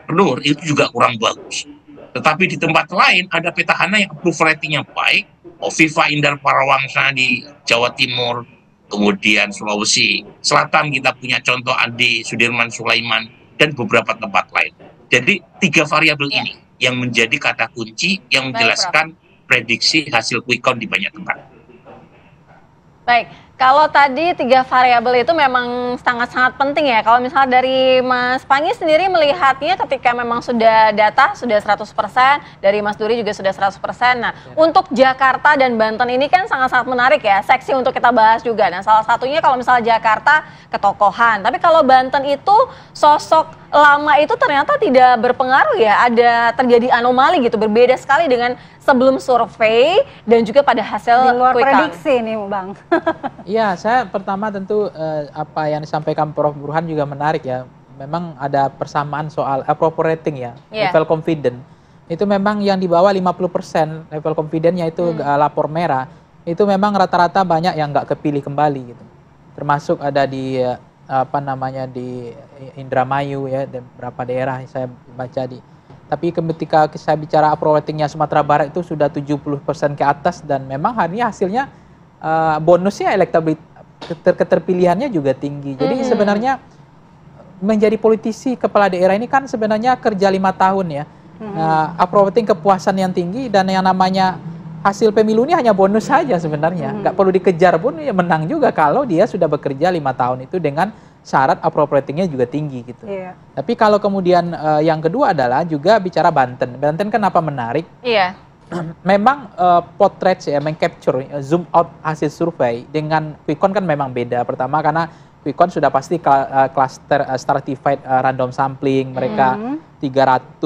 Nur itu juga kurang bagus. Tetapi di tempat lain ada petahana yang approval ratingnya baik, Hovifa Indar Parawangsa di Jawa Timur, kemudian Sulawesi Selatan kita punya contoh Andi Sudirman Sulaiman dan beberapa tempat lain. Jadi 3 variabel ini yang menjadi kata kunci yang menjelaskan prediksi hasil quick count di banyak tempat. Baik, kalau tadi 3 variabel itu memang sangat-sangat penting ya. Kalau misalnya dari Mas Pangi sendiri melihatnya ketika memang sudah data, sudah 100%, dari Mas Duri juga sudah 100%. Nah, untuk Jakarta dan Banten ini kan sangat-sangat menarik ya, seksi untuk kita bahas juga. Nah, salah satunya kalau misalnya Jakarta, ketokohan. Tapi kalau Banten itu sosok lama itu ternyata tidak berpengaruh ya, ada terjadi anomali gitu, berbeda sekali dengan sebelum survei dan juga pada hasil di luar quick count. prediksi nih Bang. Iya, saya pertama tentu apa yang disampaikan Prof. Burhan juga menarik ya. Memang ada persamaan soal approval rating ya, level confident. Itu memang yang di bawah 50% level confidence-nya itu lapor merah. Itu memang rata-rata banyak yang nggak kepilih kembali gitu. Termasuk ada di di Indramayu ya, beberapa daerah saya baca di. Tapi ketika saya bicara approval ratingnya Sumatera Barat itu sudah 70% ke atas dan memang hari ini hasilnya bonusnya elektabilitas keterpilihannya juga tinggi. Jadi sebenarnya menjadi politisi kepala daerah ini kan sebenarnya kerja 5 tahun ya. Nah, approval rating kepuasan yang tinggi dan yang namanya hasil pemilu ini hanya bonus saja sebenarnya. Nggak perlu dikejar pun ya menang juga kalau dia sudah bekerja 5 tahun itu dengan syarat approval ratingnya juga tinggi gitu. Tapi kalau kemudian yang kedua adalah juga bicara Banten. Banten kenapa menarik? Memang potret ya, mengcapture, zoom out hasil survei dengan quick count kan memang beda. Pertama karena quick count sudah pasti cluster stratified random sampling, mereka 100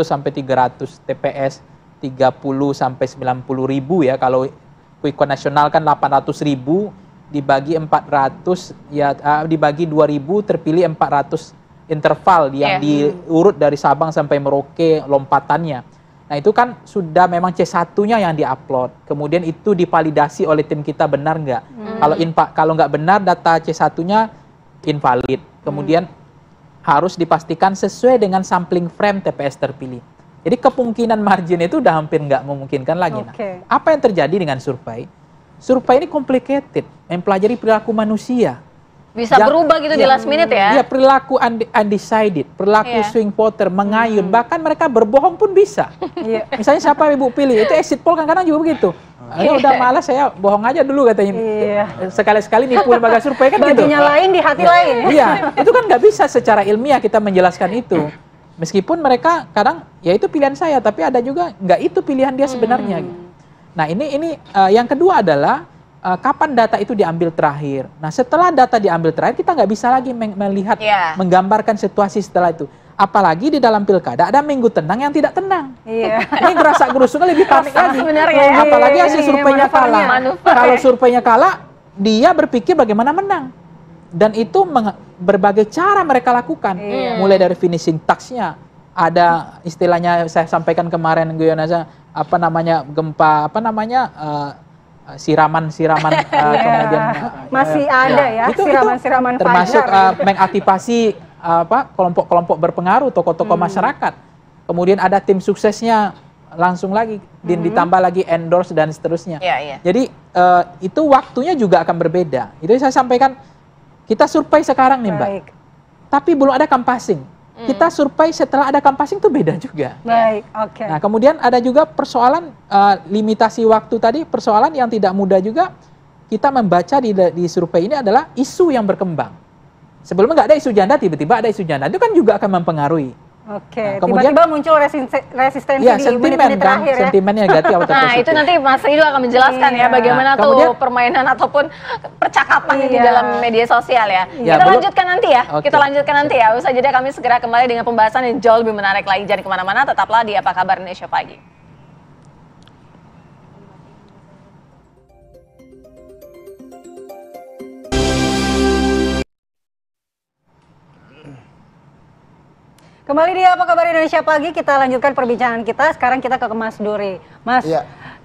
sampai 300 TPS, 30 sampai 90 ribu ya. Kalau quick count nasional kan 800 ribu dibagi 400 ya, dibagi 2000 terpilih 400 interval yang diurut dari Sabang sampai Merauke lompatannya. Nah, itu kan sudah memang C1-nya yang diupload. Kemudian itu divalidasi oleh tim kita benar nggak? Kalau nggak benar data C1-nya invalid. Kemudian harus dipastikan sesuai dengan sampling frame TPS terpilih. Jadi kemungkinan margin itu udah hampir nggak memungkinkan lagi. Nah, apa yang terjadi dengan survei? Survei ini complicated, mempelajari perilaku manusia. Bisa berubah gitu di last minute ya? Iya, perilaku undecided, perilaku swing voter, mengayun, bahkan mereka berbohong pun bisa. Misalnya siapa Ibu pilih, itu exit poll kadang-kadang juga begitu. Udah malas saya bohong aja dulu katanya. Sekali-sekali nipu lembaga survei kan gitu. Bajunya lain di hati lain. Iya, itu kan nggak bisa secara ilmiah kita menjelaskan itu. Meskipun mereka kadang ya itu pilihan saya, tapi ada juga nggak itu pilihan dia sebenarnya. Nah ini yang kedua adalah kapan data itu diambil terakhir. Nah setelah data diambil terakhir kita nggak bisa lagi melihat, menggambarkan situasi setelah itu. Apalagi di dalam pilkada ada minggu tenang yang tidak tenang. Ini gerasa gerusuknya lebih panik lagi. Apalagi hasil surveinya kalah. Kalau surveinya kalah, dia berpikir bagaimana menang. Dan itu berbagai cara mereka lakukan. Mulai dari finishing touch-nya. Ada istilahnya saya sampaikan kemarin Guyonasa, gempa, siraman kemudian masih ada ya siraman termasuk mengaktifasi kelompok-kelompok berpengaruh, tokoh-tokoh masyarakat. Kemudian ada tim suksesnya langsung lagi ditambah lagi endorse dan seterusnya. Jadi itu waktunya juga akan berbeda. Itu saya sampaikan. Kita survei sekarang nih Mbak, tapi belum ada canvassing. Kita survei setelah ada canvassing itu beda juga. Nah kemudian ada juga persoalan limitasi waktu tadi, persoalan yang tidak mudah juga kita membaca di survei ini adalah isu yang berkembang. Sebelumnya nggak ada isu janda, tiba-tiba ada isu janda, itu kan juga akan mempengaruhi. Nah, kemudian tiba-tiba muncul resistensi di menit-menit terakhir ya. Sentimen negatif Nah itu nanti Mas Rido akan menjelaskan ya bagaimana tuh permainan ataupun percakapan di dalam media sosial ya. Kita lanjutkan nanti ya. Kita lanjutkan nanti ya. Usai jeda kami segera kembali dengan pembahasan yang jauh lebih menarik lagi. Jangan kemana-mana, tetaplah di Apa Kabar Indonesia Pagi. Kembali di Apa Kabar Indonesia Pagi, kita lanjutkan perbincangan kita. Sekarang kita ke Mas Duri. Mas,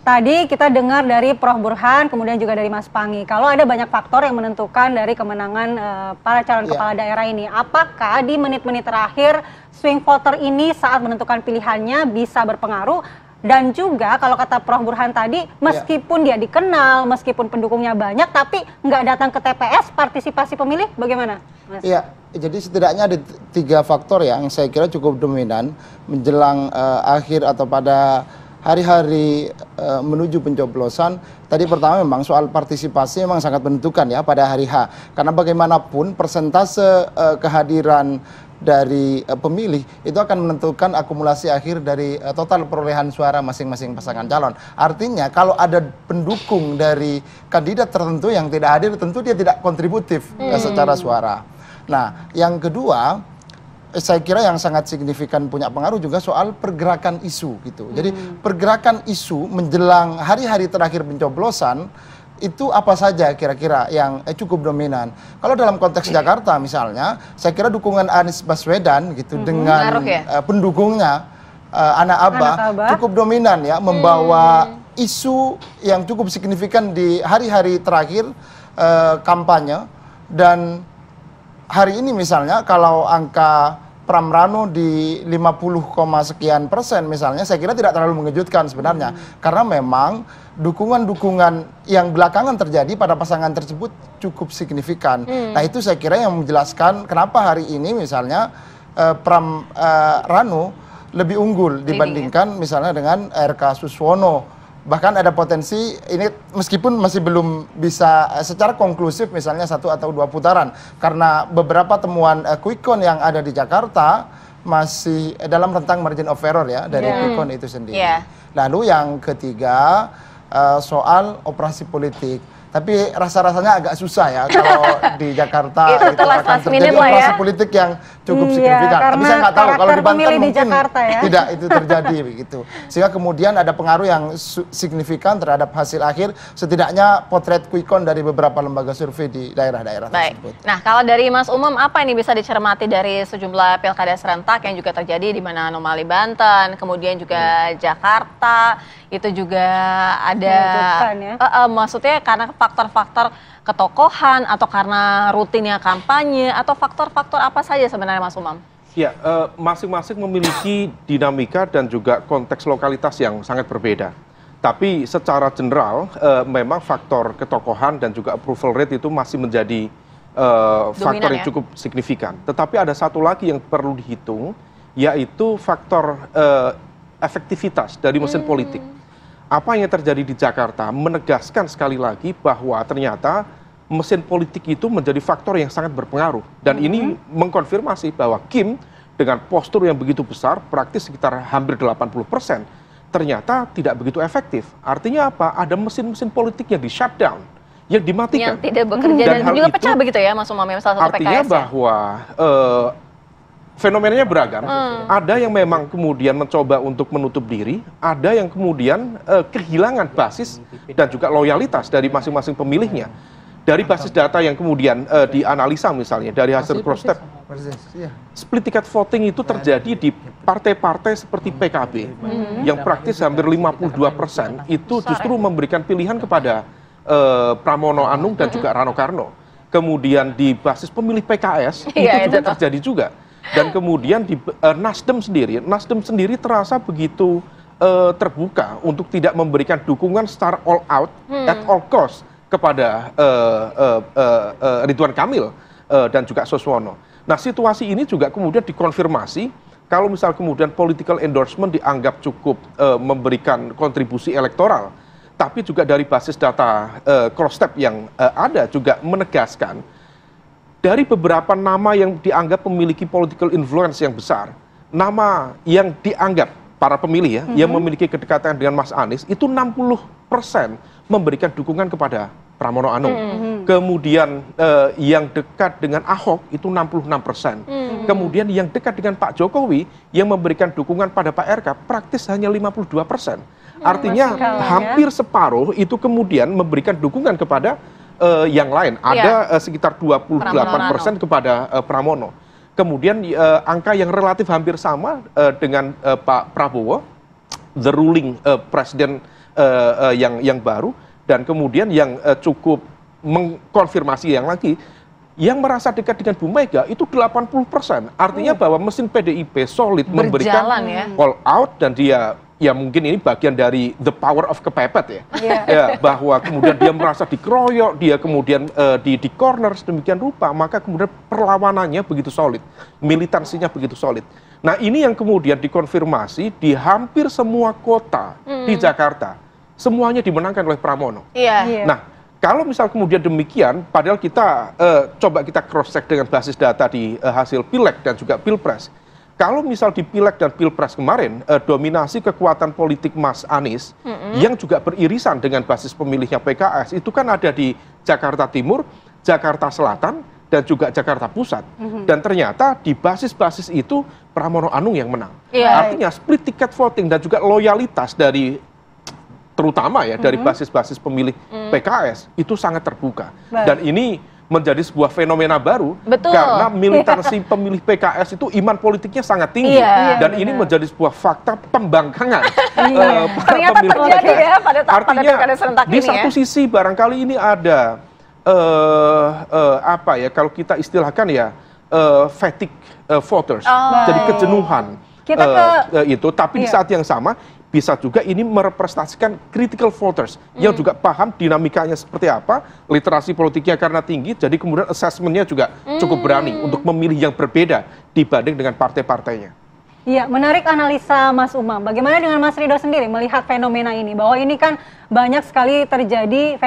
tadi kita dengar dari Prof. Burhan, kemudian juga dari Mas Panggi. Kalau ada banyak faktor yang menentukan dari kemenangan para calon kepala daerah ini. Apakah di menit-menit terakhir swing voter ini saat menentukan pilihannya bisa berpengaruh? Dan juga kalau kata Prof. Burhan tadi, meskipun dia dikenal, meskipun pendukungnya banyak, tapi nggak datang ke TPS, partisipasi pemilih bagaimana? Mas? Jadi setidaknya ada 3 faktor yang saya kira cukup dominan menjelang akhir atau pada hari-hari menuju pencoblosan. Tadi pertama memang soal partisipasi memang sangat menentukan ya pada hari H. Karena bagaimanapun persentase kehadiran dari pemilih itu akan menentukan akumulasi akhir dari total perolehan suara masing-masing pasangan calon. Artinya kalau ada pendukung dari kandidat tertentu yang tidak hadir, tentu dia tidak kontributif secara suara. Nah, yang kedua, saya kira yang sangat signifikan punya pengaruh juga soal pergerakan isu gitu. Jadi pergerakan isu menjelang hari-hari terakhir pencoblosan itu apa saja kira-kira yang cukup dominan. Kalau dalam konteks Jakarta misalnya, saya kira dukungan Anies Baswedan gitu dengan pendukungnya Anak Abah cukup dominan ya, membawa isu yang cukup signifikan di hari-hari terakhir kampanye. Dan hari ini misalnya kalau angka Pram Rano di 50, sekian persen misalnya, saya kira tidak terlalu mengejutkan sebenarnya. Karena memang dukungan-dukungan yang belakangan terjadi pada pasangan tersebut cukup signifikan. Nah itu saya kira yang menjelaskan kenapa hari ini misalnya Pram Rano lebih unggul dibandingkan misalnya dengan RK Suswono. Bahkan ada potensi ini meskipun masih belum bisa secara konklusif misalnya 1 atau 2 putaran. Karena beberapa temuan quick count yang ada di Jakarta masih dalam rentang margin of error ya dari quick count itu sendiri. Lalu yang ketiga soal operasi politik. Tapi rasa-rasanya agak susah ya kalau di Jakarta itu akan terjadi operasi politik yang cukup signifikan. Tapi saya nggak tahu kalau di Banten mungkin tidak itu terjadi begitu. Sehingga kemudian ada pengaruh yang signifikan terhadap hasil akhir, setidaknya potret quick count dari beberapa lembaga survei di daerah-daerah tersebut. Nah kalau dari Mas Umum, apa ini bisa dicermati dari sejumlah pilkada serentak yang juga terjadi di mana anomali Banten, kemudian juga Jakarta, itu juga ada maksudnya karena faktor-faktor ketokohan atau karena rutinnya kampanye atau faktor-faktor apa saja sebenarnya Mas Umam? Ya, masing-masing memiliki dinamika dan juga konteks lokalitas yang sangat berbeda. Tapi secara general memang faktor ketokohan dan juga approval rate itu masih menjadi faktor yang cukup signifikan. Tetapi ada satu lagi yang perlu dihitung, yaitu faktor efektivitas dari mesin politik. Apa yang terjadi di Jakarta menegaskan sekali lagi bahwa ternyata mesin politik itu menjadi faktor yang sangat berpengaruh. Dan ini mengkonfirmasi bahwa Kim dengan postur yang begitu besar, praktis sekitar hampir 80%, ternyata tidak begitu efektif. Artinya apa? Ada mesin-mesin politik yang di-shutdown, yang dimatikan. Yang tidak bekerja dan juga pecah begitu ya, Mas Umam, salah satu PKS. Artinya bahwa fenomenanya beragam. Ada yang memang kemudian mencoba untuk menutup diri, ada yang kemudian kehilangan basis dan juga loyalitas dari masing-masing pemilihnya. Dari basis data yang kemudian dianalisa misalnya, dari hasil cross-step, split ticket voting itu terjadi di partai-partai seperti PKB, yang praktis hampir 52% itu justru memberikan pilihan kepada Pramono Anung dan juga Rano Karno. Kemudian di basis pemilih PKS itu juga terjadi juga. Dan kemudian di Nasdem sendiri terasa begitu terbuka untuk tidak memberikan dukungan secara all out, at all cost kepada Ridwan Kamil dan juga Suswono. Nah, situasi ini juga kemudian dikonfirmasi kalau misal kemudian political endorsement dianggap cukup memberikan kontribusi elektoral, tapi juga dari basis data cross-step yang ada juga menegaskan dari beberapa nama yang dianggap memiliki political influence yang besar, nama yang dianggap para pemilih ya, yang memiliki kedekatan dengan Mas Anies, itu 60% memberikan dukungan kepada Pramono Anung. Kemudian yang dekat dengan Ahok itu 66%. Kemudian yang dekat dengan Pak Jokowi yang memberikan dukungan pada Pak RK praktis hanya 52%. Artinya hampir separuh itu kemudian memberikan dukungan kepada yang lain. Ada sekitar 28% kepada Pramono. Kemudian angka yang relatif hampir sama dengan Pak Prabowo, the ruling presiden yang baru, dan kemudian yang cukup mengkonfirmasi yang lagi, yang merasa dekat dengan Bu Mega itu 80%. Artinya bahwa mesin PDIP solid memberikan all out, dan dia ya mungkin ini bagian dari the power of kepepet ya. Ya, bahwa kemudian dia merasa dikeroyok, dia kemudian di corner sedemikian rupa, maka kemudian perlawanannya begitu solid, militansinya begitu solid. Nah, ini yang kemudian dikonfirmasi di hampir semua kota di Jakarta. Semuanya dimenangkan oleh Pramono. Nah, kalau misal kemudian demikian, padahal kita coba kita cross-check dengan basis data di hasil Pileg dan juga Pilpres. Kalau misal di Pileg dan Pilpres kemarin, dominasi kekuatan politik Mas Anies, yang juga beririsan dengan basis pemilihnya PKS, itu kan ada di Jakarta Timur, Jakarta Selatan, dan juga Jakarta Pusat. Dan ternyata di basis-basis itu Pramono Anung yang menang. Artinya split ticket voting dan juga loyalitas dari terutama ya dari basis-basis pemilih PKS itu sangat terbuka. Dan ini menjadi sebuah fenomena baru karena militansi pemilih PKS itu iman politiknya sangat tinggi. Dan ini menjadi sebuah fakta pembangkangan ternyata pemilih terjadi PKS. ya pada Artinya serentak di ini satu sisi barangkali ini ada apa ya kalau kita istilahkan ya fatigue voters, jadi kejenuhan itu. Tapi di saat yang sama bisa juga ini merepresentasikan critical voters yang juga paham dinamikanya seperti apa, literasi politiknya karena tinggi, jadi kemudian assessment-nya juga cukup berani untuk memilih yang berbeda dibanding dengan partai-partainya. Iya, menarik analisa Mas Umam. Bagaimana dengan Mas Ridho sendiri melihat fenomena ini? Bahwa ini kan banyak sekali terjadi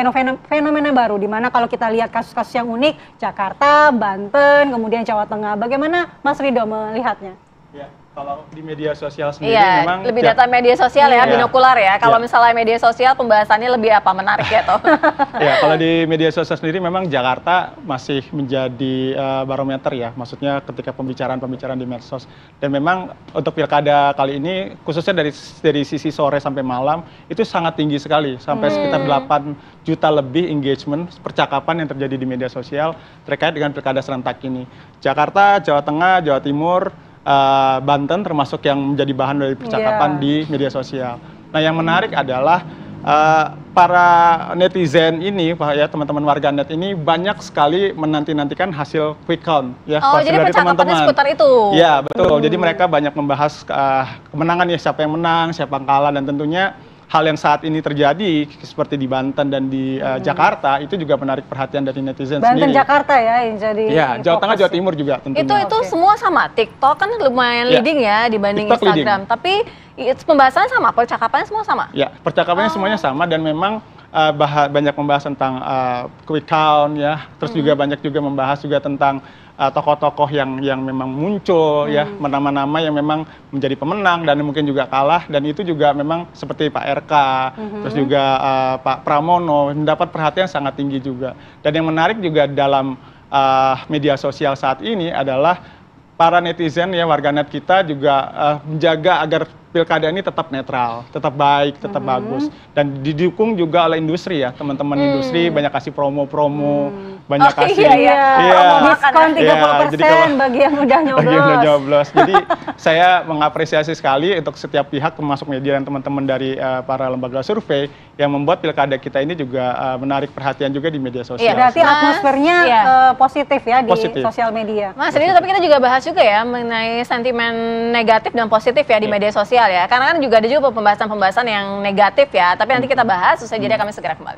fenomena baru, di mana kalau kita lihat kasus-kasus yang unik, Jakarta, Banten, kemudian Jawa Tengah. Bagaimana Mas Ridho melihatnya? Ya, kalau di media sosial sendiri memang lebih data media sosial ya, binokular ya. Kalau misalnya media sosial pembahasannya lebih apa menarik ya toh. Ya, kalau di media sosial sendiri memang Jakarta masih menjadi barometer ya. Maksudnya ketika pembicaraan-pembicaraan di medsos. Dan memang untuk pilkada kali ini khususnya dari sisi sore sampai malam itu sangat tinggi sekali, sampai sekitar 8 juta lebih engagement percakapan yang terjadi di media sosial terkait dengan pilkada serentak ini. Jakarta, Jawa Tengah, Jawa Timur, Banten termasuk yang menjadi bahan dari percakapan di media sosial. Nah, yang menarik adalah para netizen ini, ya teman-teman warganet ini banyak sekali menanti-nantikan hasil quick count ya, jadi dari teman-teman. Seputar itu. Ya, betul. Jadi mereka banyak membahas kemenangan ya, siapa yang menang, siapa yang kalah, dan tentunya hal yang saat ini terjadi seperti di Banten dan di Jakarta itu juga menarik perhatian dari netizen sendiri. Banten, Jakarta ya yang jadi. Ya, Jawa Tengah, Jawa Timur juga tentunya. Itu semua sama. TikTok kan lumayan leading ya dibanding TikTok Instagram. Leading. Tapi pembahasannya sama, percakapannya semua sama. Ya, percakapannya semuanya sama, dan memang banyak membahas tentang quick count ya. Terus juga banyak juga membahas juga tentang tokoh-tokoh yang memang muncul ya, nama-nama yang memang menjadi pemenang dan mungkin juga kalah, dan itu juga memang seperti Pak RK, terus juga Pak Pramono mendapat perhatian sangat tinggi juga. Dan yang menarik juga dalam media sosial saat ini adalah para netizen ya, warganet kita juga menjaga agar pilkada ini tetap netral, tetap baik, tetap bagus, dan didukung juga oleh industri ya, teman-teman industri banyak kasih promo-promo, banyak kasih diskon 30% bagi yang udah nyoblos. Jadi saya mengapresiasi sekali untuk setiap pihak, termasuk media dan teman-teman dari para lembaga survei yang membuat pilkada kita ini juga menarik perhatian juga di media sosial. Berarti atmosfernya positif ya di sosial media. Mas Ridho, tapi kita juga bahas juga ya mengenai sentimen negatif dan positif ya di media sosial ya. Karena kan juga ada juga pembahasan-pembahasan yang negatif ya. Tapi nanti kita bahas, usai jeda kami segera kembali.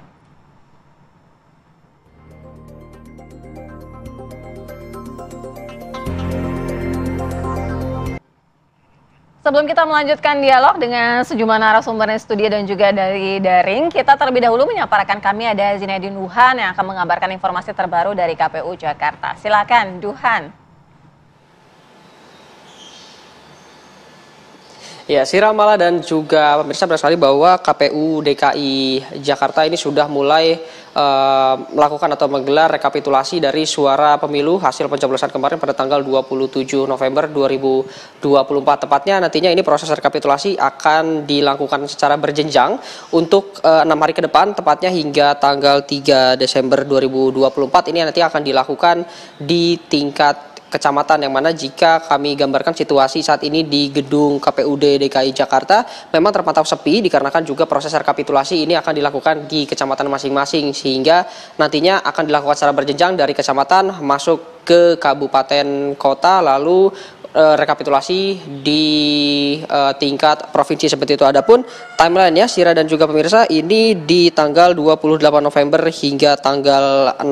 Sebelum kita melanjutkan dialog dengan sejumlah narasumber di studio dan juga dari daring, kita terlebih dahulu menyapa rekan kami, ada Zinedine Duhan yang akan mengabarkan informasi terbaru dari KPU Jakarta. Silakan, Duhan. Ya, Sira Mala dan juga pemirsa, benar sekali bahwa KPU DKI Jakarta ini sudah mulai melakukan atau menggelar rekapitulasi dari suara pemilu hasil pencoblosan kemarin pada tanggal 27 November 2024. Tepatnya nantinya ini proses rekapitulasi akan dilakukan secara berjenjang untuk 6 hari ke depan, tepatnya hingga tanggal 3 Desember 2024. Ini nanti akan dilakukan di tingkat kecamatan, yang mana jika kami gambarkan situasi saat ini di gedung KPUD DKI Jakarta memang terpantau sepi dikarenakan juga proses rekapitulasi ini akan dilakukan di kecamatan masing-masing, sehingga nantinya akan dilakukan secara berjenjang dari kecamatan masuk ke kabupaten kota, lalu rekapitulasi di tingkat provinsi seperti itu. Adapun timeline-nya Sira dan juga pemirsa, ini di tanggal 28 November hingga tanggal 6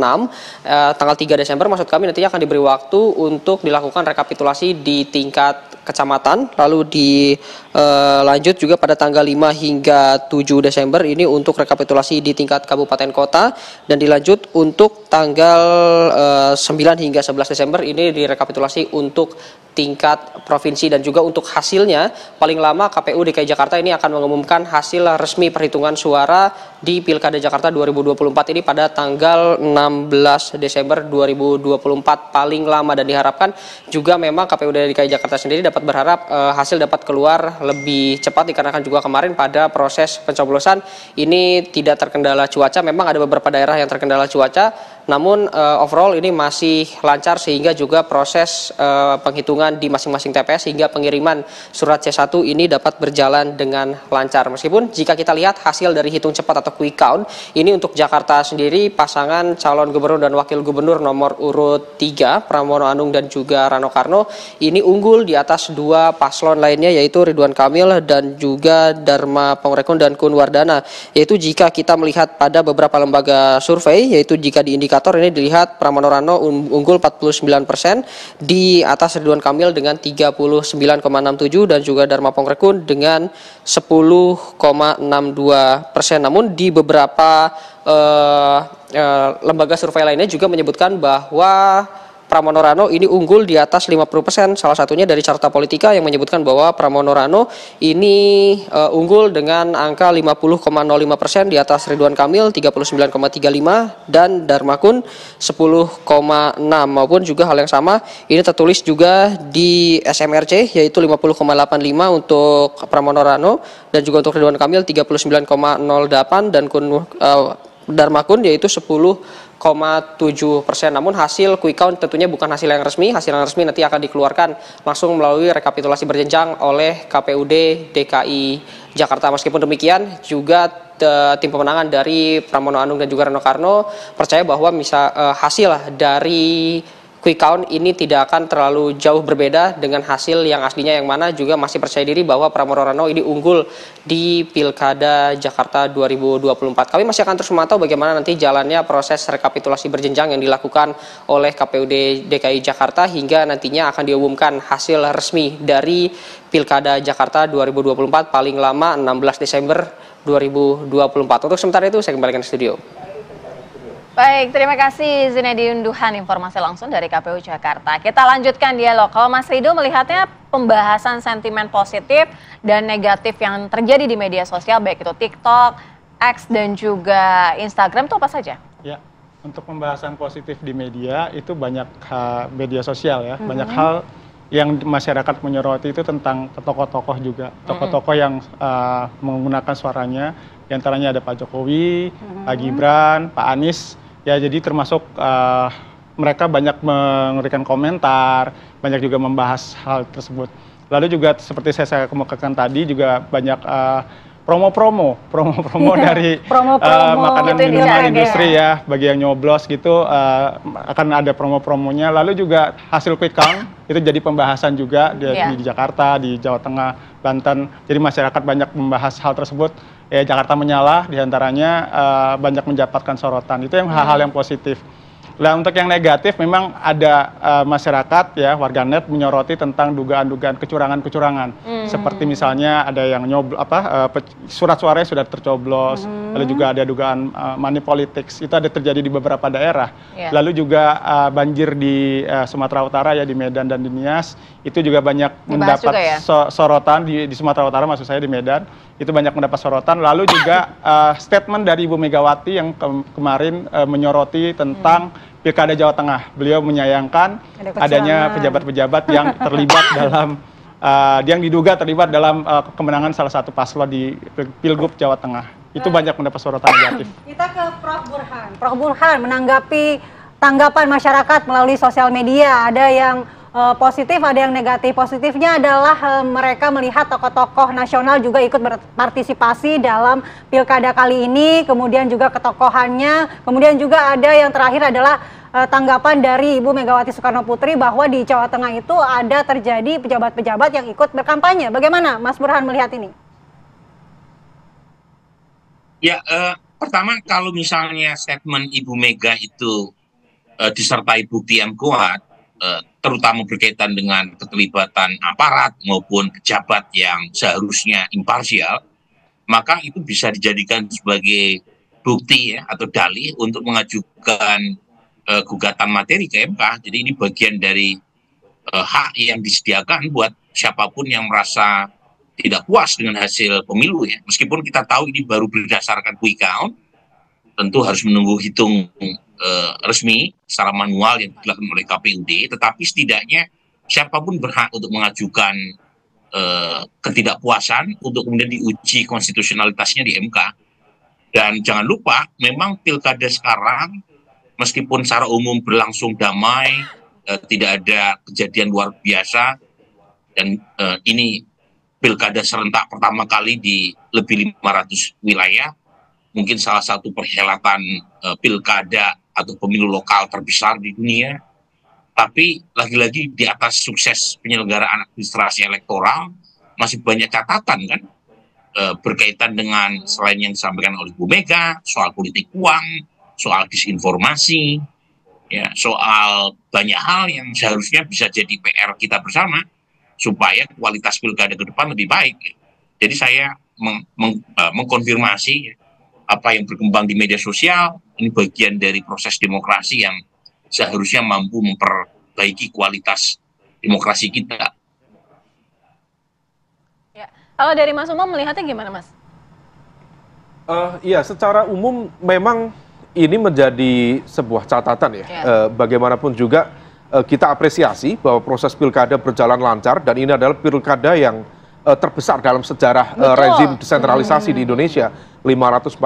tanggal 3 Desember maksud kami nantinya akan diberi waktu untuk dilakukan rekapitulasi di tingkat kecamatan, lalu dilanjut juga pada tanggal 5 hingga 7 Desember ini untuk rekapitulasi di tingkat kabupaten kota, dan dilanjut untuk tanggal 9 hingga 11 Desember ini direkapitulasi untuk tingkat provinsi. Dan juga untuk hasilnya paling lama KPU DKI Jakarta ini akan mengumumkan hasil resmi perhitungan suara di Pilkada Jakarta 2024 ini pada tanggal 16 Desember 2024 paling lama, dan diharapkan juga memang KPU DKI Jakarta sendiri dapat berharap hasil dapat keluar lebih cepat dikarenakan juga kemarin pada proses pencoblosan ini tidak terkendala cuaca. Memang ada beberapa daerah yang terkendala cuaca, namun overall ini masih lancar, sehingga juga proses penghitungan di masing-masing TPS hingga pengiriman surat C1 ini dapat berjalan dengan lancar. Meskipun jika kita lihat hasil dari hitung cepat atau quick count ini untuk Jakarta sendiri, pasangan calon gubernur dan wakil gubernur nomor urut 3 Pramono Anung dan juga Rano Karno ini unggul di atas dua paslon lainnya, yaitu Ridwan Kamil dan juga Dharma Pongrekon dan Kun Wardana. Yaitu jika kita melihat pada beberapa lembaga survei, yaitu jika di indikator ini dilihat Pramono Rano unggul 49%, di atas Ridwan Kamil dengan 39,67 dan juga Dharma Pongrekun dengan 10,62%. Namun di beberapa lembaga survei lainnya juga menyebutkan bahwa Pramono Rano ini unggul di atas 50%, salah satunya dari Carta Politika yang menyebutkan bahwa Pramono Rano ini unggul dengan angka 50,05% di atas Ridwan Kamil 39,35 dan Dharma Kun 10,6, maupun juga hal yang sama ini tertulis juga di SMRC yaitu 50,85 untuk Pramono Rano dan juga untuk Ridwan Kamil 39,08 dan Dharma Kun yaitu 10,7%. Namun hasil quick count tentunya bukan hasil yang resmi. Hasil yang resmi nanti akan dikeluarkan langsung melalui rekapitulasi berjenjang oleh KPUD DKI Jakarta. Meskipun demikian juga tim pemenangan dari Pramono Anung dan juga Rano Karno percaya bahwa hasil dari quick count ini tidak akan terlalu jauh berbeda dengan hasil yang aslinya, yang mana juga masih percaya diri bahwa Pramono Rano ini unggul di Pilkada Jakarta 2024. Kami masih akan terus memantau bagaimana nanti jalannya proses rekapitulasi berjenjang yang dilakukan oleh KPUD DKI Jakarta hingga nantinya akan diumumkan hasil resmi dari Pilkada Jakarta 2024 paling lama 16 Desember 2024. Untuk sementara itu saya kembalikan ke studio. Baik, terima kasih Zinedine Duhan informasi langsung dari KPU Jakarta. Kita lanjutkan dialog. Kalau Mas Rido melihatnya pembahasan sentimen positif dan negatif yang terjadi di media sosial, baik itu TikTok, X, dan juga Instagram itu apa saja? Ya, untuk pembahasan positif di media itu banyak media sosial ya, banyak hal yang masyarakat menyoroti itu tentang tokoh-tokoh juga, tokoh-tokoh yang menggunakan suaranya, diantaranya ada Pak Jokowi, Pak Gibran, Pak Anies, ya jadi termasuk mereka banyak memberikan komentar, banyak juga membahas hal tersebut. Lalu juga seperti saya kemukakan tadi juga banyak promo-promo dari makanan minuman industri ya, bagi yang nyoblos gitu akan ada promo-promonya. Lalu juga hasil quick count itu jadi pembahasan juga di Jakarta, di Jawa Tengah, Banten. Jadi masyarakat banyak membahas hal tersebut. Jakarta menyala diantaranya banyak mendapatkan sorotan. Itu yang hal-hal yang positif. Nah, untuk yang negatif memang ada masyarakat ya, warganet menyoroti tentang dugaan-dugaan kecurangan-kecurangan. Seperti misalnya ada yang surat suaranya sudah tercoblos, lalu juga ada dugaan money politics. Itu ada terjadi di beberapa daerah. Lalu juga banjir di Sumatera Utara ya, di Medan dan di Nias, itu juga banyak mendapat sorotan di Sumatera Utara, maksud saya di Medan. Itu banyak mendapat sorotan. Lalu juga statement dari Ibu Megawati yang kemarin menyoroti tentang Pilkada Jawa Tengah. Beliau menyayangkan adanya pejabat-pejabat yang terlibat dalam yang diduga terlibat dalam kemenangan salah satu paslon di Pilgub Jawa Tengah. Itu banyak mendapat sorotan negatif. Kita ke Prof. Burhan. Prof. Burhan menanggapi tanggapan masyarakat melalui sosial media. Ada yang positif, ada yang negatif. Positifnya adalah mereka melihat tokoh-tokoh nasional juga ikut berpartisipasi dalam pilkada kali ini, kemudian juga ketokohannya, kemudian juga ada yang terakhir adalah tanggapan dari Ibu Megawati Soekarno Putri bahwa di Jawa Tengah itu ada terjadi pejabat-pejabat yang ikut berkampanye. Bagaimana Mas Burhan melihat ini? Ya, pertama kalau misalnya statement Ibu Mega itu disertai bukti yang kuat, terutama berkaitan dengan keterlibatan aparat maupun pejabat yang seharusnya imparsial, maka itu bisa dijadikan sebagai bukti ya, atau dalih untuk mengajukan gugatan materi ke MK. Jadi ini bagian dari hak yang disediakan buat siapapun yang merasa tidak puas dengan hasil pemilu ya. Meskipun kita tahu ini baru berdasarkan quick count, tentu harus menunggu hitung resmi secara manual yang dilakukan oleh KPUD, tetapi setidaknya siapapun berhak untuk mengajukan ketidakpuasan untuk kemudian diuji konstitusionalitasnya di MK. Dan jangan lupa, memang pilkada sekarang meskipun secara umum berlangsung damai, tidak ada kejadian luar biasa, dan ini pilkada serentak pertama kali di lebih 500 wilayah, mungkin salah satu perhelatan pilkada atau pemilu lokal terbesar di dunia. Tapi lagi-lagi di atas sukses penyelenggaraan administrasi elektoral masih banyak catatan kan, berkaitan dengan selain yang disampaikan oleh Bu Mega, soal politik uang, soal disinformasi, ya, soal banyak hal yang seharusnya bisa jadi PR kita bersama supaya kualitas pilkada ke depan lebih baik. Jadi saya mengkonfirmasi apa yang berkembang di media sosial, ini bagian dari proses demokrasi yang seharusnya mampu memperbaiki kualitas demokrasi kita. Ya. Kalau dari Mas Umam melihatnya gimana, Mas? Iya, secara umum memang ini menjadi sebuah catatan ya. Bagaimanapun juga kita apresiasi bahwa proses pilkada berjalan lancar, dan ini adalah pilkada yang terbesar dalam sejarah rezim desentralisasi di Indonesia, 545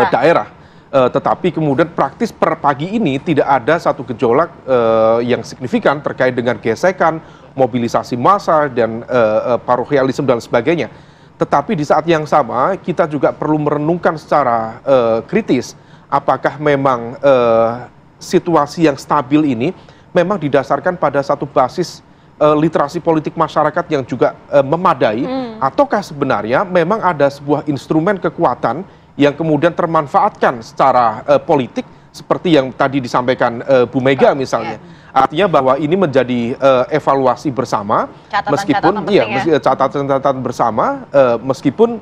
daerah. Tetapi kemudian praktis per pagi ini tidak ada satu gejolak yang signifikan terkait dengan gesekan, mobilisasi massa, dan parohialisme dan sebagainya. Tetapi di saat yang sama kita juga perlu merenungkan secara kritis apakah memang situasi yang stabil ini memang didasarkan pada satu basis literasi politik masyarakat yang juga memadai, ataukah sebenarnya memang ada sebuah instrumen kekuatan yang kemudian termanfaatkan secara politik seperti yang tadi disampaikan Bu Mega misalnya. Artinya bahwa ini menjadi evaluasi bersama, meskipun catatan bersama, meskipun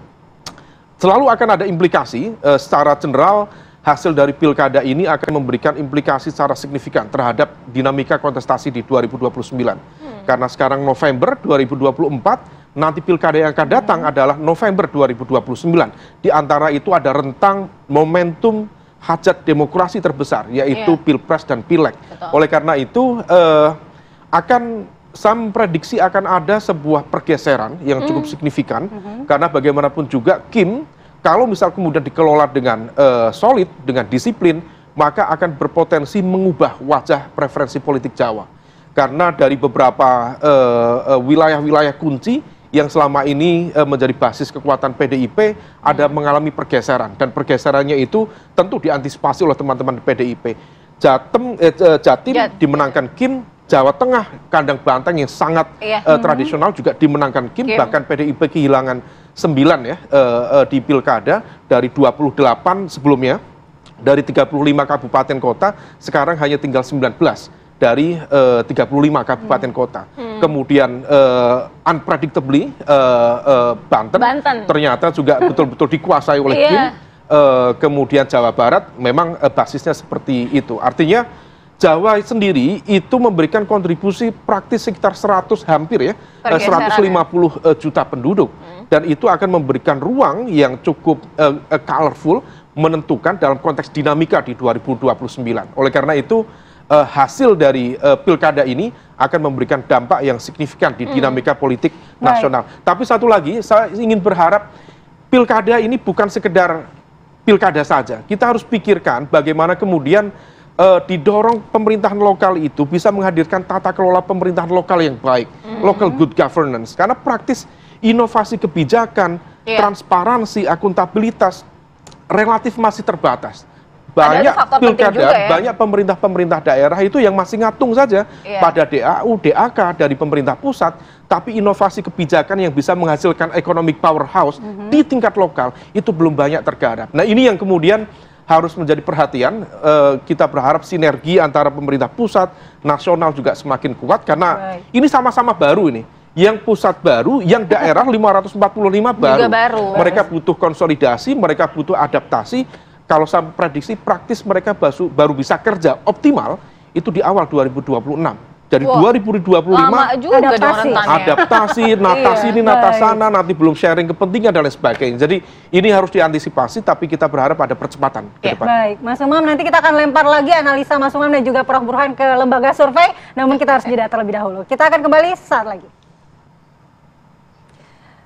selalu akan ada implikasi secara general hasil dari pilkada ini akan memberikan implikasi secara signifikan terhadap dinamika kontestasi di 2029. Karena sekarang November 2024, nanti pilkada yang akan datang adalah November 2029. Di antara itu ada rentang momentum hajat demokrasi terbesar, yaitu Pilpres dan Pileg. Oleh karena itu, saya memprediksi akan ada sebuah pergeseran yang cukup signifikan, karena bagaimanapun juga Kim, kalau misal kemudian dikelola dengan solid, dengan disiplin, maka akan berpotensi mengubah wajah preferensi politik Jawa. Karena dari beberapa wilayah-wilayah kunci yang selama ini menjadi basis kekuatan PDIP ada mengalami pergeseran. Dan pergeserannya itu tentu diantisipasi oleh teman-teman PDIP. Jatim dimenangkan Kim, Jawa Tengah, kandang banteng yang sangat tradisional juga dimenangkan Kim. Bahkan PDIP kehilangan 9 ya di pilkada dari 28 sebelumnya, dari 35 kabupaten kota sekarang hanya tinggal 19 dari 35 kabupaten kota. Kemudian unpredictably Banten ternyata juga betul-betul dikuasai oleh Kim. Kemudian Jawa Barat memang basisnya seperti itu. Artinya Jawa sendiri itu memberikan kontribusi praktis sekitar 150 juta penduduk. Dan itu akan memberikan ruang yang cukup colorful menentukan dalam konteks dinamika di 2029. Oleh karena itu hasil dari pilkada ini akan memberikan dampak yang signifikan di dinamika politik nasional. Tapi satu lagi, saya ingin berharap pilkada ini bukan sekedar pilkada saja. Kita harus pikirkan bagaimana kemudian didorong pemerintahan lokal itu bisa menghadirkan tata kelola pemerintahan lokal yang baik, local good governance. Karena praktis inovasi kebijakan, transparansi, akuntabilitas relatif masih terbatas. Banyak pilkada, banyak pemerintah-pemerintah daerah itu yang masih ngatung saja pada DAU, DAK dari pemerintah pusat, tapi inovasi kebijakan yang bisa menghasilkan economic powerhouse di tingkat lokal itu belum banyak tergarap. Nah, ini yang kemudian harus menjadi perhatian. Kita berharap sinergi antara pemerintah pusat, nasional juga semakin kuat, karena ini sama-sama baru ini. Yang pusat baru, yang daerah 545 baru. Mereka butuh konsolidasi, mereka butuh adaptasi. Kalau saya prediksi praktis mereka baru bisa kerja optimal itu di awal 2026. Dari 2025 adaptasi, nata sini, nata sana, nanti belum sharing kepentingan dan lain sebagainya. Jadi ini harus diantisipasi, tapi kita berharap ada percepatan ke depan. Baik, Mas Umam, nanti kita akan lempar lagi analisa Mas Umam dan juga Prof Burhan ke lembaga survei. Namun kita harus jeda terlebih dahulu. Kita akan kembali saat lagi.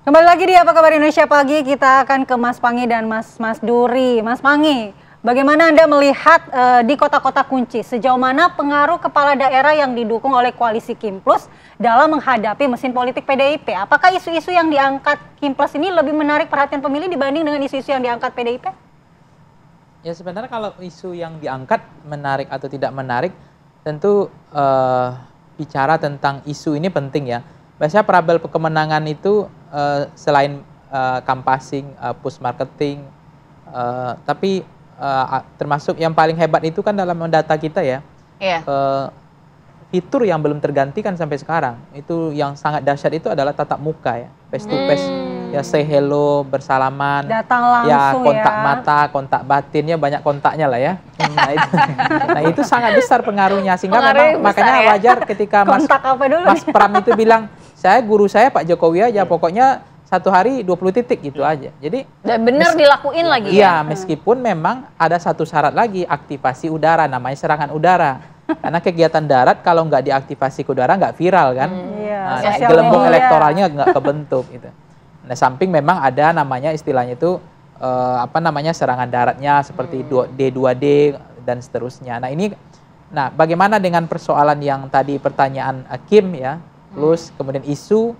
Kembali lagi di Apa Kabar Indonesia Pagi, kita akan ke Mas Pangi dan Mas Duri. Mas Pangi, bagaimana Anda melihat di kota-kota kunci, sejauh mana pengaruh kepala daerah yang didukung oleh koalisi Kim Plus dalam menghadapi mesin politik PDIP? Apakah isu-isu yang diangkat Kim Plus ini lebih menarik perhatian pemilih dibanding dengan isu-isu yang diangkat PDIP? Ya sebenarnya kalau isu yang diangkat menarik atau tidak menarik, tentu bicara tentang isu ini penting ya. Biasanya parabel kemenangan itu selain campaigning, push marketing, tapi termasuk yang paling hebat itu kan dalam data kita ya, fitur yang belum tergantikan sampai sekarang, itu yang sangat dahsyat itu adalah tatap muka ya, face to face, ya say hello, bersalaman, datang langsung ya kontak mata, kontak batinnya banyak kontaknya lah ya. Nah itu sangat besar pengaruhnya, sehingga memang makanya wajar ketika Mas Pram itu bilang, guru saya Pak Jokowi aja, pokoknya satu hari 20 titik gitu aja. Jadi dan benar dilakuin lagi ya. Meskipun memang ada satu syarat lagi, aktivasi udara, namanya serangan udara. Karena kegiatan darat kalau nggak diaktifasi ke udara nggak viral kan. Gelembung elektoralnya nggak kebentuk gitu. Nah, samping memang ada namanya istilahnya itu serangan daratnya seperti D2D dan seterusnya. Nah, bagaimana dengan persoalan yang tadi pertanyaan Kim ya? Plus kemudian isu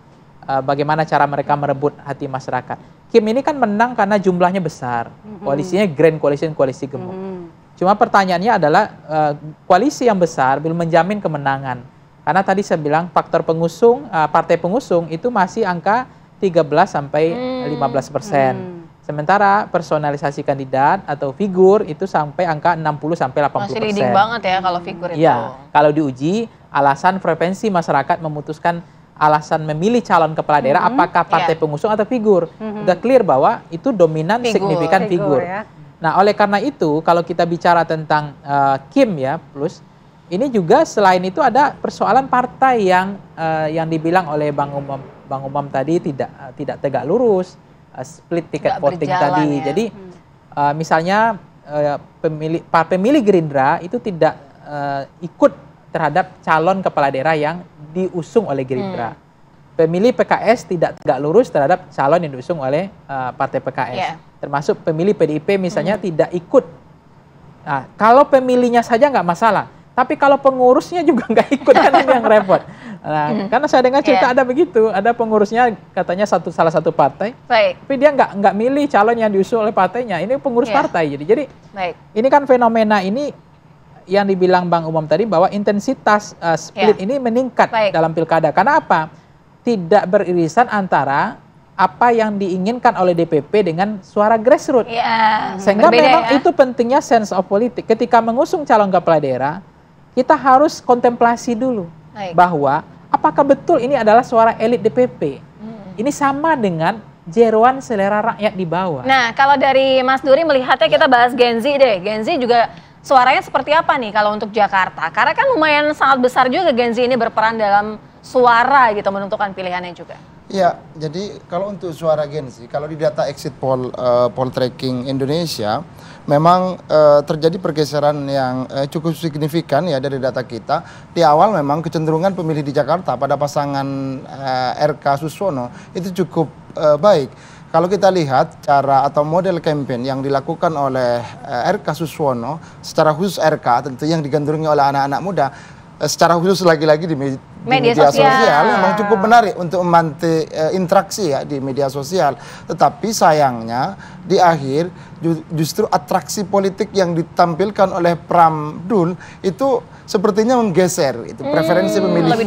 bagaimana cara mereka merebut hati masyarakat. Kim ini kan menang karena jumlahnya besar. Koalisinya Grand Coalition, koalisi gemuk. Cuma pertanyaannya adalah koalisi yang besar belum menjamin kemenangan. Karena tadi saya bilang faktor pengusung, partai pengusung itu masih angka 13-15%. Sementara personalisasi kandidat atau figur itu sampai angka 60-80%. Masih leading banget ya kalau figur itu. Iya, kalau diuji alasan frekuensi masyarakat memutuskan alasan memilih calon kepala daerah apakah partai pengusung atau figur. Udah clear bahwa itu dominan signifikan figur. Ya. Nah, oleh karena itu kalau kita bicara tentang Kim ya plus, ini juga selain itu ada persoalan partai yang dibilang oleh Bang Umam tadi tidak tegak lurus, split ticket voting tadi. Ya. Jadi misalnya pemilih Gerindra itu tidak ikut terhadap calon kepala daerah yang diusung oleh Gerindra. Pemilih PKS tidak tegak lurus terhadap calon yang diusung oleh partai PKS. Termasuk pemilih PDIP misalnya tidak ikut. Nah, kalau pemilihnya saja nggak masalah, tapi kalau pengurusnya juga nggak ikut kan ini yang repot. Nah, karena saya dengar cerita ada begitu, ada pengurusnya katanya salah satu partai, tapi dia nggak milih calon yang diusung oleh partainya. Ini pengurus partai, jadi ini kan fenomena ini yang dibilang Bang Umam tadi bahwa intensitas split ini meningkat dalam pilkada. Karena apa? Tidak beririsan antara apa yang diinginkan oleh DPP dengan suara grassroots. Sehingga memang itu pentingnya sense of politik. Ketika mengusung calon kepala daerah, kita harus kontemplasi dulu bahwa apakah betul ini adalah suara elit DPP. Ini sama dengan jeroan selera rakyat di bawah. Nah, kalau dari Mas Duri melihatnya, kita bahas Gen Z deh. Gen Z juga suaranya seperti apa nih kalau untuk Jakarta? Karena kan lumayan sangat besar juga Gen Z ini berperan dalam suara gitu, menentukan pilihannya juga. Ya, jadi kalau untuk suara Gen Z, kalau di data exit poll tracking Indonesia, memang terjadi pergeseran yang cukup signifikan ya dari data kita. Di awal memang kecenderungan pemilih di Jakarta pada pasangan RK Suswono itu cukup baik. Kalau kita lihat cara atau model campaign yang dilakukan oleh RK Suswono, secara khusus RK tentu yang digandrungi oleh anak-anak muda, secara khusus lagi-lagi di media sosial memang cukup menarik untuk memantik interaksi ya di media sosial. Tetapi sayangnya di akhir justru atraksi politik yang ditampilkan oleh Pramdul itu sepertinya menggeser itu preferensi pemilih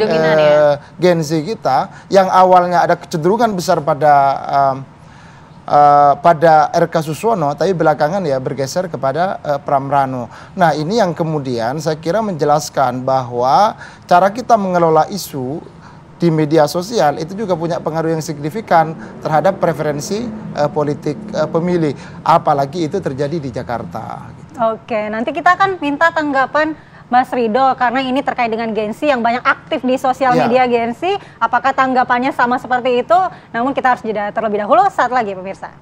Gen Z kita yang awalnya ada kecenderungan besar pada RK Suswono, tapi belakangan ya bergeser kepada Pram Rano. Nah, ini yang kemudian saya kira menjelaskan bahwa cara kita mengelola isu di media sosial itu juga punya pengaruh yang signifikan terhadap preferensi politik pemilih, apalagi itu terjadi di Jakarta. Oke, nanti kita akan minta tanggapan Mas Rido, karena ini terkait dengan Gen Z yang banyak aktif di sosial media Gen Z. Apakah tanggapannya sama seperti itu? Namun kita harus jeda terlebih dahulu, saat lagi pemirsa.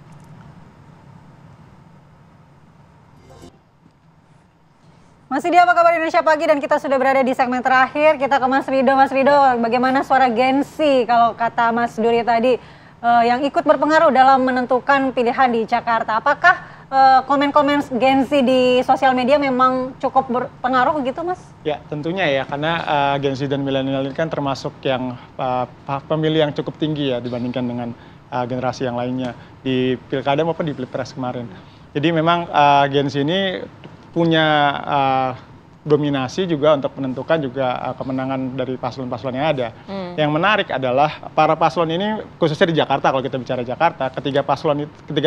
Masih di Apa Kabar Indonesia Pagi dan kita sudah berada di segmen terakhir. Kita ke Mas Rido. Mas Rido, bagaimana suara Gen Z kalau kata Mas Duri tadi yang ikut berpengaruh dalam menentukan pilihan di Jakarta? Apakah komen-komen Gen Z di sosial media memang cukup berpengaruh gitu, Mas? Ya, tentunya ya, karena Gen Z dan milenial ini kan termasuk yang pemilih yang cukup tinggi ya dibandingkan dengan generasi yang lainnya di pilkada maupun di pilpres kemarin. Jadi memang Gen Z ini punya dominasi juga untuk menentukan juga kemenangan dari paslon-paslon yang ada. Yang menarik adalah para paslon ini, khususnya di Jakarta, kalau kita bicara Jakarta, ketiga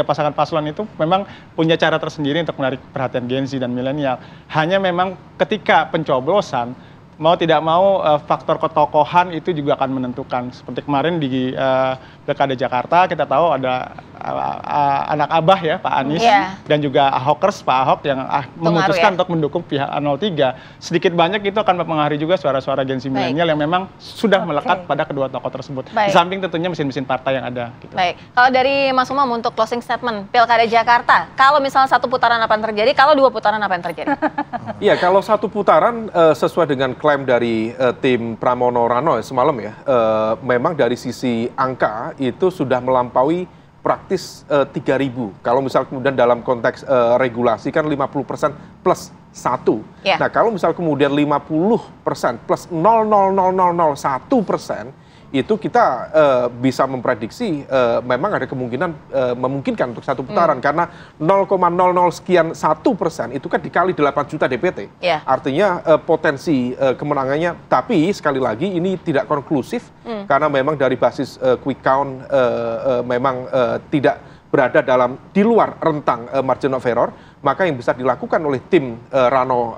pasangan paslon itu memang punya cara tersendiri untuk menarik perhatian Gen Z dan milenial. Hanya memang ketika pencoblosan, mau tidak mau faktor ketokohan itu juga akan menentukan. Seperti kemarin di Pilkada Jakarta, kita tahu ada anak abah ya, Pak Anies, dan juga Ahokers, Pak Ahok yang memutuskan untuk mendukung pihak 03. Sedikit banyak itu akan mempengaruhi juga suara-suara Gen Z milenial yang memang sudah melekat pada kedua tokoh tersebut. Di samping tentunya mesin-mesin partai yang ada. Gitu. Baik, kalau dari Mas Umam untuk closing statement Pilkada Jakarta, kalau misalnya satu putaran apa yang terjadi, kalau dua putaran apa yang terjadi? Iya, kalau satu putaran sesuai dengan klaim dari tim Pramono Rano semalam ya, memang dari sisi angka itu sudah melampaui praktis 3.000. Kalau misal kemudian dalam konteks regulasi kan 50% plus 1. Nah, kalau misal kemudian 50% plus 0,00001%, itu kita bisa memprediksi memang ada kemungkinan memungkinkan untuk satu putaran karena 0,00 sekian 1% itu kan dikali 8 juta DPT. Artinya potensi kemenangannya, tapi sekali lagi ini tidak konklusif karena memang dari basis quick count memang tidak berada di luar rentang margin of error. Maka yang bisa dilakukan oleh tim Rano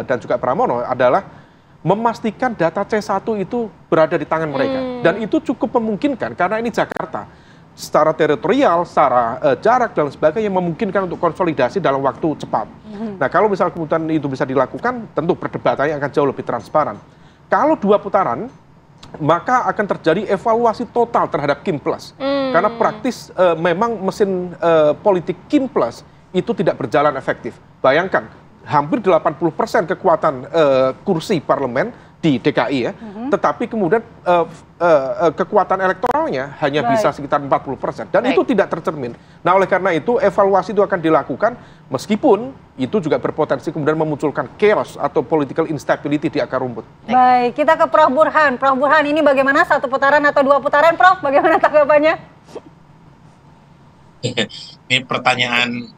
dan juga Pramono adalah memastikan data C1 itu berada di tangan mereka. Dan itu cukup memungkinkan karena ini Jakarta. secara teritorial, secara jarak dan sebagainya memungkinkan untuk konsolidasi dalam waktu cepat. Nah, kalau misal kemudian itu bisa dilakukan, tentu perdebatannya akan jauh lebih transparan. Kalau 2 putaran, maka akan terjadi evaluasi total terhadap Kim Plus. Karena praktis memang mesin politik Kim Plus itu tidak berjalan efektif. Bayangkan, hampir 80% kekuatan kursi parlemen di DKI ya, tetapi kemudian kekuatan elektoralnya hanya bisa sekitar 40%, dan itu tidak tercermin. Nah, oleh karena itu evaluasi itu akan dilakukan, meskipun itu juga berpotensi kemudian memunculkan chaos atau political instability di akar rumput. Baik, kita ke Prof. Burhan. Prof. Burhan, ini bagaimana, 1 putaran atau 2 putaran, Prof? Bagaimana tanggapannya? Ini pertanyaan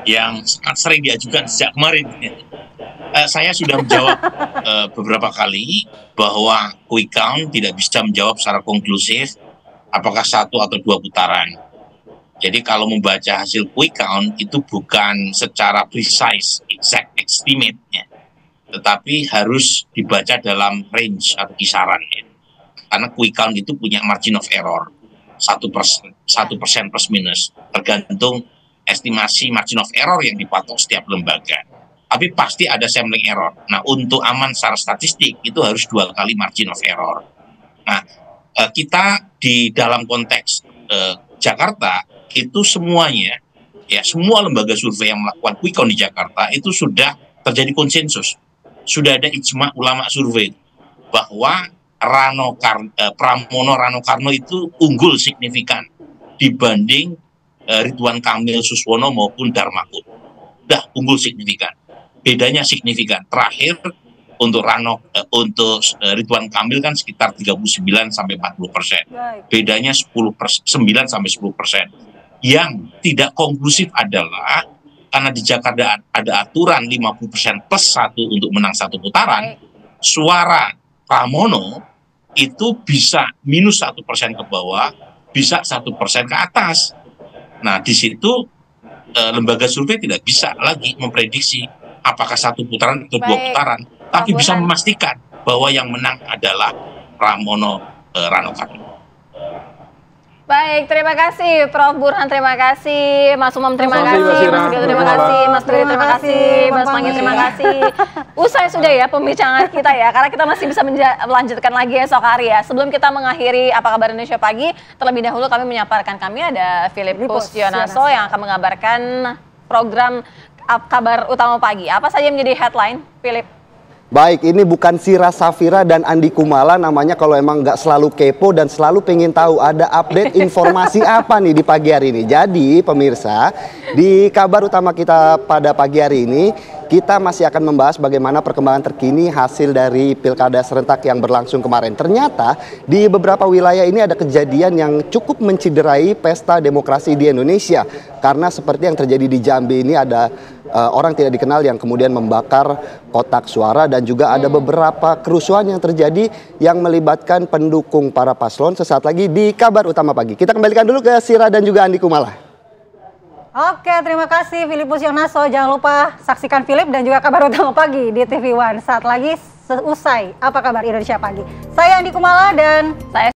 yang sangat sering diajukan sejak kemarin. Saya sudah menjawab beberapa kali bahwa quick count tidak bisa menjawab secara konklusif apakah 1 atau 2 putaran. Jadi kalau membaca hasil quick count itu bukan secara precise, exact estimate, ya, tetapi harus dibaca dalam range atau kisaran. Ya. Karena quick count itu punya margin of error 1% plus minus, tergantung estimasi margin of error yang dipatok setiap lembaga. Tapi pasti ada sampling error. Nah, untuk aman secara statistik itu harus 2 kali margin of error. Nah, kita di dalam konteks Jakarta itu semuanya, ya semua lembaga survei yang melakukan quick count di Jakarta itu sudah terjadi konsensus. Sudah ada ijma ulama survei bahwa Pramono Rano Karno itu unggul signifikan dibanding Ridwan Kamil Suswono maupun Darmakut. Udah unggul signifikan. Bedanya signifikan. Terakhir untuk Ridwan Kamil kan sekitar 39 sampai 40%. Bedanya 9 sampai 10%. Yang tidak konklusif adalah karena di Jakarta ada aturan 50% plus 1 untuk menang 1 putaran, suara Pramono itu bisa minus 1% ke bawah, bisa 1% ke atas. Nah, di situ lembaga survei tidak bisa lagi memprediksi apakah 1 putaran atau 2 putaran, tapi bisa memastikan bahwa yang menang adalah Pramono Rano Karno. Baik, terima kasih Prof. Burhan, terima kasih Mas Umam, terima kasih Mas Gil, terima kasih Mas Dri, terima kasih Mas Mangi, terima kasih. Usai sudah ya pembicaraan kita ya, karena kita masih bisa melanjutkan lagi esok hari ya. Sebelum kita mengakhiri Apa Kabar Indonesia Pagi, terlebih dahulu kami menyaparkan kami ada Filipus Yonaso yang akan mengabarkan program kabar utama pagi. Apa saja yang menjadi headline, Philip? Baik, ini bukan Sira Safira dan Andi Kumala namanya kalau emang nggak selalu kepo dan selalu pengen tahu ada update informasi apa nih di pagi hari ini. Jadi pemirsa, di kabar utama kita pada pagi hari ini, kita masih akan membahas bagaimana perkembangan terkini hasil dari pilkada serentak yang berlangsung kemarin. Ternyata di beberapa wilayah ini ada kejadian yang cukup menciderai pesta demokrasi di Indonesia. Karena seperti yang terjadi di Jambi ini ada orang tidak dikenal yang kemudian membakar kotak suara dan juga ada beberapa kerusuhan yang terjadi yang melibatkan pendukung para paslon. Sesaat lagi di kabar utama pagi. Kita kembalikan dulu ke Sira dan juga Andi Kumala. Oke, terima kasih Filipus Yonaso. Jangan lupa saksikan Philip dan juga kabar utama pagi di TV One. Saat lagi seusai Apa Kabar Indonesia Pagi. Saya Andi Kumala dan saya